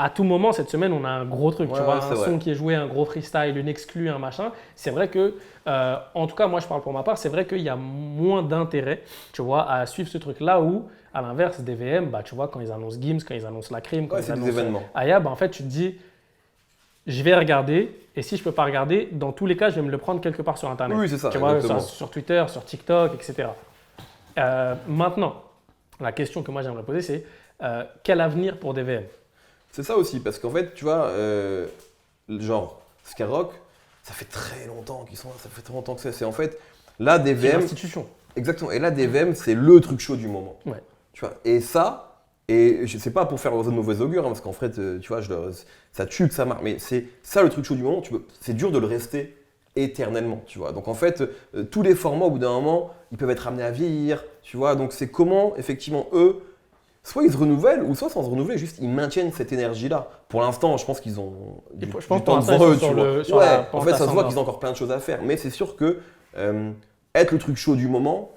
à tout moment cette semaine, on a un gros truc. Tu vois, un son qui est joué, un gros freestyle, une exclue, un machin. C'est vrai que, en tout cas, moi je parle pour ma part, c'est vrai qu'il y a moins d'intérêt, tu vois, à suivre ce truc là où, à l'inverse des VM, tu vois, quand ils annoncent Gims, quand ils annoncent La Crime, quand ils annoncent Aya, en fait, tu te dis. Je vais regarder, et si je ne peux pas regarder, dans tous les cas, je vais me le prendre quelque part sur Internet. Oui, c'est ça. Tu vois, sur Twitter, sur TikTok, etc. Maintenant, la question que moi j'aimerais poser, c'est quel avenir pour des VM? C'est ça aussi, parce qu'en fait, tu vois, genre Skyrock, ça fait très longtemps qu'ils sont là, ça fait très longtemps que c'est en fait, là, des VM… C'est une institution. Exactement, et là, des VM, c'est le truc chaud du moment. Ouais. Tu vois, et ça… Et je sais pas pour faire de mauvais augure, parce qu'en fait, tu vois, ça tue que ça marche. Mais c'est ça le truc chaud du moment, c'est dur de le rester éternellement, tu vois. Donc en fait, tous les formats, au bout d'un moment, ils peuvent être amenés à vieillir, tu vois. Donc c'est comment, effectivement, eux, soit ils se renouvellent, ou soit sans se renouveler, juste ils maintiennent cette énergie-là. Pour l'instant, je pense qu'ils ont du temps devant eux, tu vois. En fait, ça se voit qu'ils ont encore plein de choses à faire. Mais c'est sûr que être le truc chaud du moment,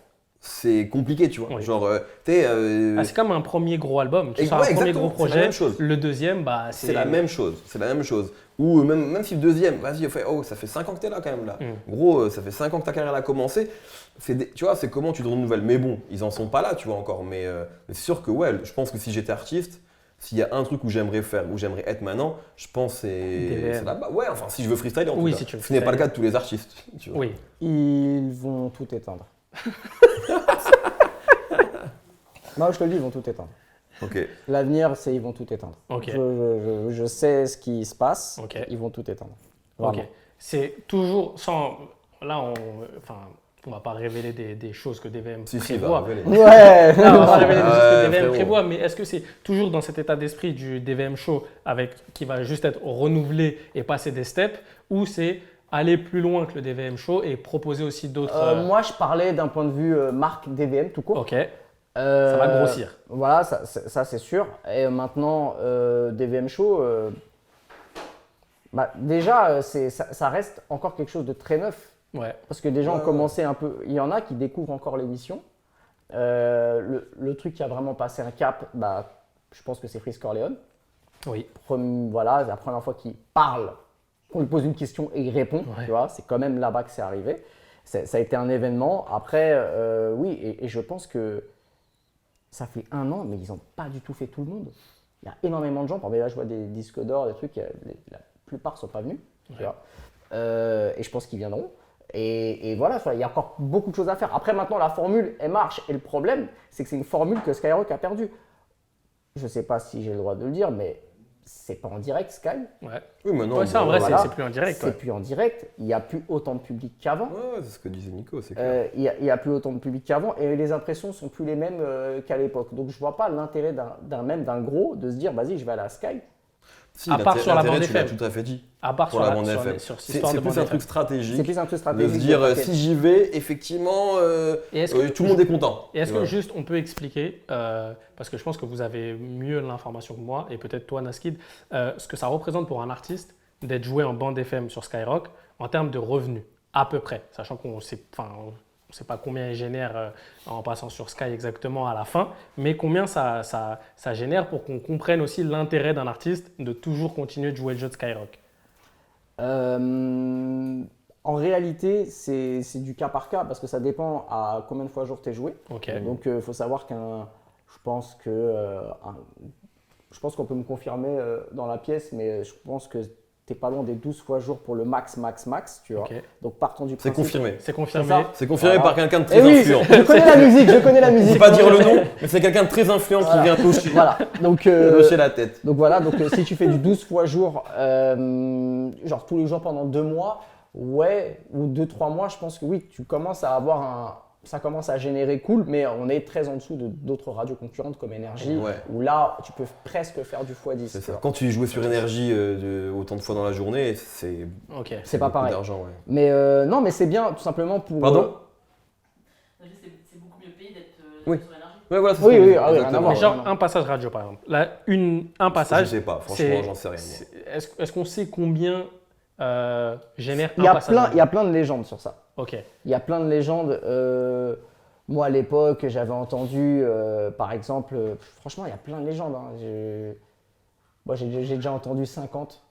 c'est compliqué, tu vois. Oui. Genre, c'est comme un premier gros album. Tu sors un premier gros projet, la même chose. Le deuxième, c'est la même chose. C'est la même chose. Ou même si le deuxième, vas-y, ça fait 5 ans que t'es là quand même là. Gros, ça fait 5 ans que ta carrière a commencé. Tu vois, c'est comment tu te renouvelles. Mais bon, ils en sont pas là, tu vois encore. Mais c'est sûr que je pense que si j'étais artiste, s'il y a un truc où j'aimerais faire, où j'aimerais être maintenant, je pense que c'est là-bas. Ouais, enfin, si je veux freestyle, en tout cas. Ce n'est pas le cas de tous les artistes. Tu vois. Oui. Ils vont tout éteindre. Non, je te le dis, ils vont tout éteindre. Ok. L'avenir, c'est ils vont tout éteindre. Okay. Je sais ce qui se passe. Okay. Ils vont tout éteindre. Ok. C'est toujours sans. Là, on va pas révéler des choses que DVM prévoit. Ouais. Là, on va pas révéler des choses que DVM prévoit, mais est-ce que c'est toujours dans cet état d'esprit du DVM show qui va juste être renouvelé et passer des steps, ou c'est aller plus loin que le DVM show et proposer aussi d'autres… Moi, je parlais d'un point de vue marque DVM tout court. Ok. Ça va grossir. Voilà, ça c'est sûr. Et maintenant, DVM show, déjà, ça reste encore quelque chose de très neuf. Ouais. Parce que des gens ont commencé un peu… Il y en a qui découvrent encore l'émission. Le truc qui a vraiment passé un cap, je pense que c'est Freeze Corleone. Oui. Voilà, la première fois qu'il parle, qu'on lui pose une question et il répond. Ouais. Tu vois, c'est quand même là-bas que c'est arrivé. Ça a été un événement. Après, oui, et je pense que ça fait 1 an, mais ils n'ont pas du tout fait tout le monde. Il y a énormément de gens. Par exemple, là, je vois des disques d'or, des trucs, la plupart ne sont pas venus. Tu vois. Et je pense qu'ils viendront. Et voilà, il y a encore beaucoup de choses à faire. Après, maintenant, la formule, elle marche. Et le problème, c'est que c'est une formule que Skyrock a perdue. Je ne sais pas si j'ai le droit de le dire, mais c'est pas en direct Sky. Ouais. Oui, maintenant. Ouais, ça, en vrai, voilà. c'est plus en direct. C'est Ouais. plus en direct. Il n'y a plus autant de public qu'avant. Ouais, c'est ce que disait Nico, c'est clair. Il y a plus autant de public qu'avant et les impressions sont plus les mêmes qu'à l'époque. Donc je vois pas l'intérêt d'un gros de se dire vas-y je vais aller à Sky. Si, à part sur la l'intérêt, bande tu l'as FM. tout à fait dit. À part Pour sur la bande sur FM. les- sur cette C'est histoire de plus bande un FM. truc stratégique. C'est plus un truc De stratégique. se dire, de- si j'y vais, effectivement, Et est-ce que- tout le monde est content. Et est-ce que Voilà. juste on peut expliquer, parce que je pense que vous avez mieux l'information que moi, et peut-être toi Naskid, ce que ça représente pour un artiste d'être joué en bande FM sur Skyrock en termes de revenus, à peu près, sachant qu'on sait, on sait pas combien il génère en passant sur Sky exactement à la fin, mais combien ça génère pour qu'on comprenne aussi l'intérêt d'un artiste de toujours continuer de jouer le jeu de Skyrock. En réalité, c'est du cas par cas parce que ça dépend à combien de fois jour tu es joué. Ok. Donc il faut savoir je pense qu'on peut me confirmer dans la pièce, mais je pense que t'es pas loin des 12 fois jour pour le max, tu vois. Ok. Donc partons du C'est principe. confirmé. C'est confirmé. C'est ça. C'est confirmé Voilà. par quelqu'un de Eh très oui, influent. je connais la musique, je connais la Je ne musique. peux pas dire le nom, mais c'est quelqu'un de très influent qui vient toucher, Voilà. Donc, toucher la tête. donc voilà, si tu fais du 12 fois jour, genre tous les jours pendant 2 mois, ouais, ou 2-3 mois, je pense que oui, tu commences à avoir ça commence à générer cool, mais on est très en dessous d'autres radios concurrentes comme Énergie, Ouais. où là, tu peux presque faire du x10. C'est tu ça. vois. Quand tu jouais sur énergie autant de fois dans la journée, c'est Ok. C'est pas beaucoup pareil. d'argent. Ouais. Mais non, mais c'est bien, tout simplement pour. Pardon C'est beaucoup mieux payé d'être Oui. sur énergie. Ouais, voilà, c'est Oui, ce que oui, je dis. ah oui, rien à Exactement. voir. Mais genre un passage radio par exemple. Là, un passage. Je sais pas, franchement, c'est- j'en sais rien. moi. Est-ce qu'on sait combien génère Il y un a passage plein, il y a plein de légendes sur ça. Ok. Il y a plein de légendes. Moi, à l'époque, j'avais entendu, par exemple, franchement, il y a plein de légendes. Hein. Moi, j'ai déjà entendu 50.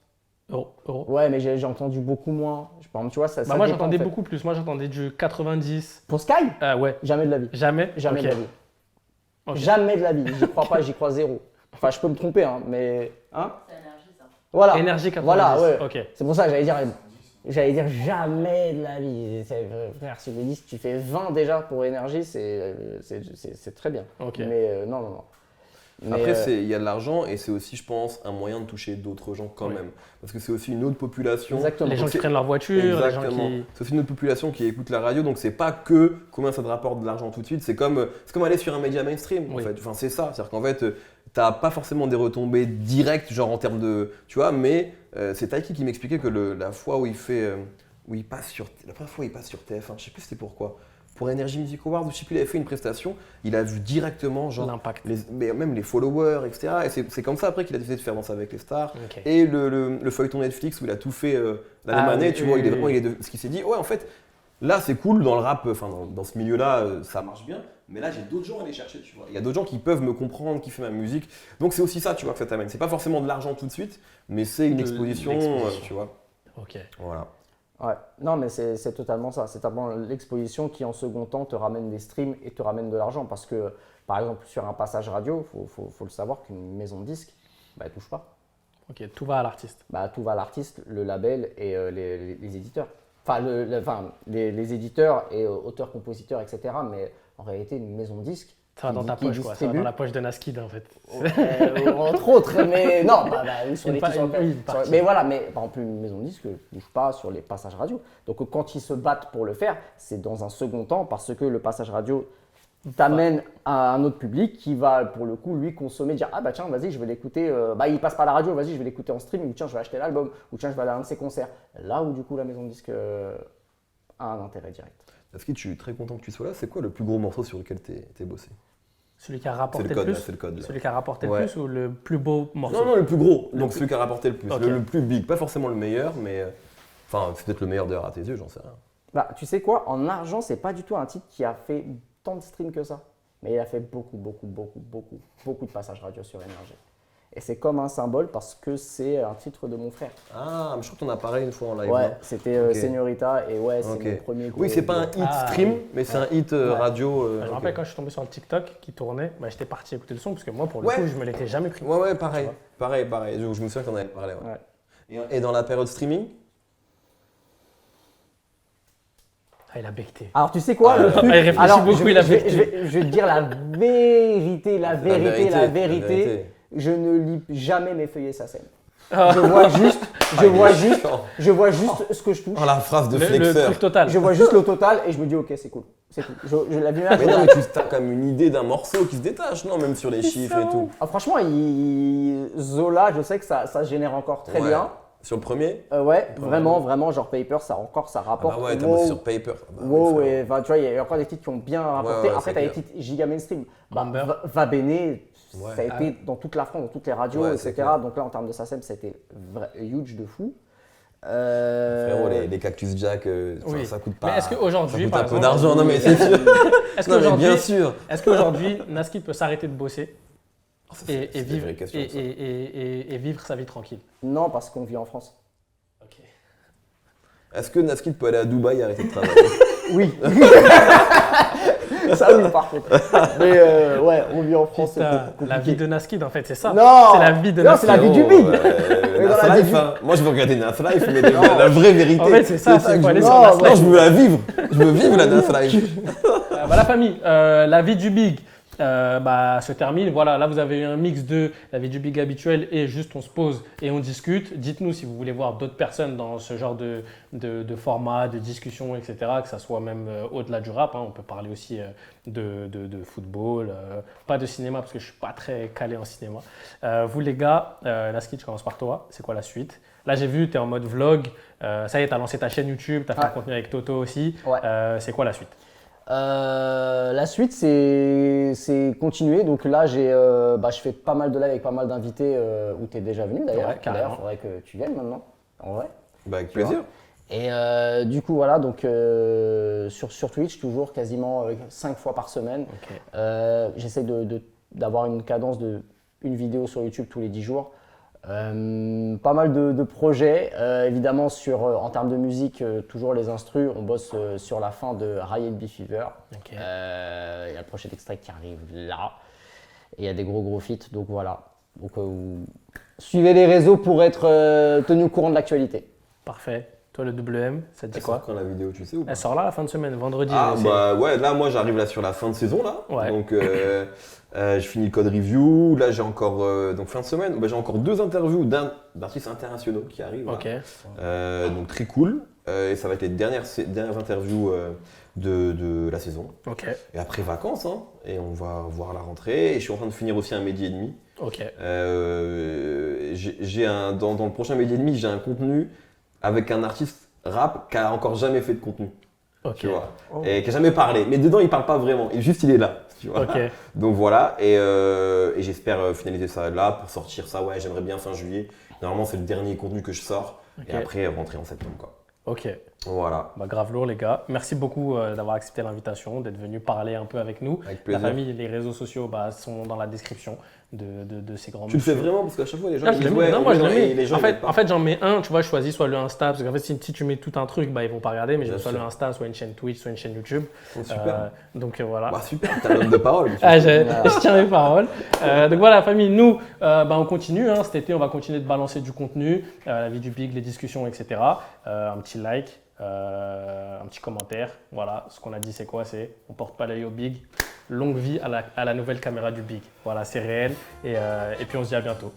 Euros. Ouais, mais j'ai entendu beaucoup moins. Par exemple, tu vois, ça Bah moi dépend, j'entendais en fait. beaucoup plus. Moi j'entendais du 90. Pour Sky, Ouais. jamais de la vie. Jamais. Jamais Ok. de la vie. Ok. Jamais de la vie. J'y crois pas, j'y crois zéro. Enfin, je peux me tromper, hein, mais. Hein C'est énergie, ça. Voilà. Énergie 90. Voilà, ouais. Ok. C'est pour ça que j'allais dire jamais de la vie. Frère, si je dis tu fais 20 déjà pour énergie, c'est très bien. Ok. Mais non. Mais, Après, il y a de l'argent et c'est aussi, je pense, un moyen de toucher d'autres gens quand Oui. même. Parce que c'est aussi une autre population. exactement. Les gens qui c'est- prennent leur voiture, les gens Exactement. qui. C'est aussi une autre population qui écoute la radio, donc c'est pas que combien ça te rapporte de l'argent tout de suite, c'est comme aller sur un média mainstream en Oui. fait. Enfin, c'est ça, c'est-à-dire qu'en fait, t'as pas forcément des retombées directes, genre en termes de. Tu vois, mais c'est Taiki qui m'expliquait que la fois où il fait. Où il passe sur. La première fois où il passe sur TF1, je sais plus c'était pourquoi. Pour Energy Music Awards, je sais plus, il avait fait une prestation, il a vu directement, genre. L'impact. Mais même les followers, etc. Et c'est comme ça après qu'il a décidé de faire Danser avec les stars. Ok. Et le feuilleton Netflix où il a tout fait la même Ah année, oui, tu oui, vois, il est oui, vraiment, oui. ce qu'il s'est dit, ouais, en fait, là c'est cool dans le rap, enfin dans ce milieu-là, ça marche bien, mais là j'ai d'autres gens à aller chercher, tu vois. Il y a d'autres gens qui peuvent me comprendre, qui font ma musique. Donc c'est aussi ça, tu vois, que ça t'amène. C'est pas forcément de l'argent tout de suite, mais c'est une De exposition, l'exposition. tu vois. Ok. Voilà. Ouais. Non, mais c'est totalement ça. C'est totalement l'exposition qui, en second temps, te ramène des streams et te ramène de l'argent. Parce que, par exemple, sur un passage radio, faut le savoir qu'une maison de disques, bah, elle touche pas. Ok. Tout va à l'artiste. Bah, tout va à l'artiste, le label et les éditeurs. Enfin, les éditeurs et auteurs-compositeurs, etc. Mais en réalité, une maison de disques. Ça va dans ta qui poche, quoi. Ça va distribue. dans la poche de Naskid, en fait. Entre autres, mais non, sur Une les pa- sur- une sur- partie. mais voilà, mais par exemple, une maison de disque ne touche pas sur les passages radio. Donc quand ils se battent pour le faire, c'est dans un second temps parce que le passage radio t'amène à un autre public qui va pour le coup lui consommer, dire ah bah tiens vas-y je vais l'écouter, il passe pas à la radio, vas-y je vais l'écouter en stream, ou tiens je vais acheter l'album, ou tiens je vais aller à un de ses concerts. Là où du coup la maison de disque a un intérêt direct. Est-ce que tu es très content que tu sois là? C'est quoi le plus gros morceau sur lequel t'es bossé? Celui qui a C'est rapporté le le code, là, plus. c'est le code. Là. Celui qui a rapporté Ouais. le plus ou le plus beau morceau? Non, non, le plus gros. Le Donc plus- celui qui a rapporté le plus. Ok. Le plus big. Pas forcément le meilleur, mais. Enfin, c'est peut-être le meilleur d'ailleurs à tes yeux, j'en sais rien. Bah, tu sais quoi, en argent, c'est pas du tout un titre qui a fait tant de streams que ça. Mais il a fait beaucoup de passages radio sur Énergie. Et c'est comme un symbole parce que c'est un titre de mon frère. Ah, mais je crois qu'on a parlé une fois en live. Ouais, non c'était Ok. Señorita et ouais, c'est Ok. mon premier gros. Oui, c'est pas un hit Ah, stream, oui. mais c'est un hit radio. Je me ok. rappelle quand je suis tombé sur le TikTok qui tournait, j'étais parti écouter le son parce que moi, pour le Ouais. coup, je me l'étais jamais pris. Ouais, pareil. Tu Pareil. Je me souviens qu'on avait parlé. Ouais. Ouais. Et dans la période streaming Ah, il a becté. Alors tu sais quoi, le truc. il réfléchit alors, beaucoup, je, il a je vais- becté. je vais te dire la vérité. je ne lis jamais mes feuillets SACEM. Ah. Je vois juste, il est chiant. je vois juste ce que je touche. Oh, la phrase de Le flexeur. truc total. Je vois juste le total et je me dis ok, c'est cool. C'est tout. Je la lumière. Mais non, mais tu as quand même une idée d'un morceau qui se détache, non? Même sur les chiffres et tout. Ah, franchement, Zola, je sais que ça se génère encore très Ouais. bien. Sur le premier? Ouais, vraiment, genre Paper, ça Ah rapporte. bah ouais, t'as Wow. bossé sur Paper. Ah bah Wow, oui, et tu vois, il y a encore des titres qui ont bien rapporté. ouais, Après, c'est t'as les clair. titres giga mainstream. Bah, Amber. Va Bene, Ouais. ça a été dans toute la France, dans toutes les radios, Ouais, c'est etc. clair. Donc là, en termes de SACEM, c'était huge de fou. Frérot, les Cactus Jack, Oui. ça coûte pas. Mais est-ce qu'aujourd'hui, ça coûte par un peu exemple, d'argent, non mais c'est sûr. est-ce Non mais qu'aujourd'hui, bien sûr. est-ce qu'aujourd'hui, Naskid peut s'arrêter de bosser et c'est vivre une vraie question, ça. et vivre sa vie tranquille? Non, parce qu'on vit en France. Ok. Est-ce que Naskid peut aller à Dubaï et arrêter de travailler? Oui. Ça, oui, par contre. Mais ouais, on vit en France. c'est Putain, beaucoup la compliqué. vie de Naskid, en fait, c'est ça. Non. C'est la vie de Non, Naskid. c'est la vie du big. Mais dans Nas la vie Life, du- hein. Moi je veux regarder Nas Life, mais la vraie vérité. En fait, c'est ça, c'est que faut je aller veux. sur Non, Nas Non, Life. je veux la vivre. Je veux vivre la Nas Life. Bah, la famille, la vie du big se termine. Voilà, là vous avez eu un mix de la vie du big habituel et juste on se pose et on discute. Dites-nous si vous voulez voir d'autres personnes dans ce genre de format, de discussion, etc. Que ça soit même au-delà du rap, hein. On peut parler aussi de football, pas de cinéma parce que je suis pas très calé en cinéma. Vous les gars, Naskid, je commence par toi. C'est quoi la suite? Là j'ai vu, tu es en mode vlog. Ça y est, tu as lancé ta chaîne YouTube, tu as fait un contenu avec Toto aussi. Ouais. C'est quoi la suite? La suite, c'est continuer. Donc là, je fais pas mal de live avec pas mal d'invités où tu es déjà venu d'ailleurs. Ouais, carrément. D'ailleurs, il faudrait que tu viennes maintenant. En vrai. Bah avec Tu vois. plaisir. Et du coup, voilà, donc sur Twitch, toujours quasiment 5 fois par semaine. Ok. J'essaie d'avoir une cadence de une vidéo sur YouTube tous les 10 jours. Pas mal de projets, évidemment en termes de musique, toujours les instrus, on bosse sur la fin de Riot Be Fever. Ok. Il y a le prochain extrait qui arrive là, et il y a des gros feats, donc voilà. Donc suivez les réseaux pour être tenu au courant de l'actualité. Parfait. Toi, le WM, ça te dit Elle quoi? sort quand la vidéo, tu sais ou pas? Elle sort là la fin de semaine, vendredi. Ah c'est- bah ouais, là moi j'arrive là sur la fin de saison là. Ouais. Donc je finis le code review. Là j'ai encore donc fin de semaine, bah, j'ai encore 2 interviews d'artistes internationaux qui arrivent. là. Ok. Donc très cool. Et ça va être les dernières interviews de la saison. Ok. Et après vacances, hein, et on va voir la rentrée. Et je suis en train de finir aussi un Midi et demi. Ok. Dans le prochain Midi et demi, j'ai un contenu avec un artiste rap qui a encore jamais fait de contenu. Ok. Tu vois, Oh. et qui a jamais parlé. Mais dedans, il parle pas vraiment. Il est là. Tu vois. Ok. Donc voilà, et j'espère finaliser ça là pour sortir ça. Ouais, j'aimerais bien fin juillet. Normalement, c'est le dernier contenu que je sors. Ok. Et après, rentrer en septembre, quoi. Ok. Voilà. Bah, grave lourd, les gars. Merci beaucoup d'avoir accepté l'invitation, d'être venu parler un peu avec nous. Avec La plaisir. famille, les réseaux sociaux sont dans la description de ces grands Tu le fais messieurs. vraiment parce qu'à chaque fois, les gens Ah, ils je l'ai disent mis. ouais, Non, moi je ouais, l'ai et mis. les gens, En ils fait, mettent pas. en fait, j'en mets un, tu vois, je choisis soit le Insta, parce qu'en fait, si tu mets tout un truc, bah, ils vont pas regarder, mais je Bien mets soit sûr. le Insta, soit une chaîne Twitch, soit une chaîne YouTube. Oh, super. Donc voilà. Bah, super, t'as l'homme de parole. monsieur. Ah, je tiens mes paroles. Donc voilà, famille, nous, on continue. Hein, cet été, on va continuer de balancer du contenu, la vie du big, les discussions, etc. Un petit like, un petit commentaire. Voilà, ce qu'on a dit, c'est quoi? C'est on porte pas l'œil au big. Longue vie à la nouvelle caméra du big. Voilà, c'est réel. Et puis on se dit à bientôt.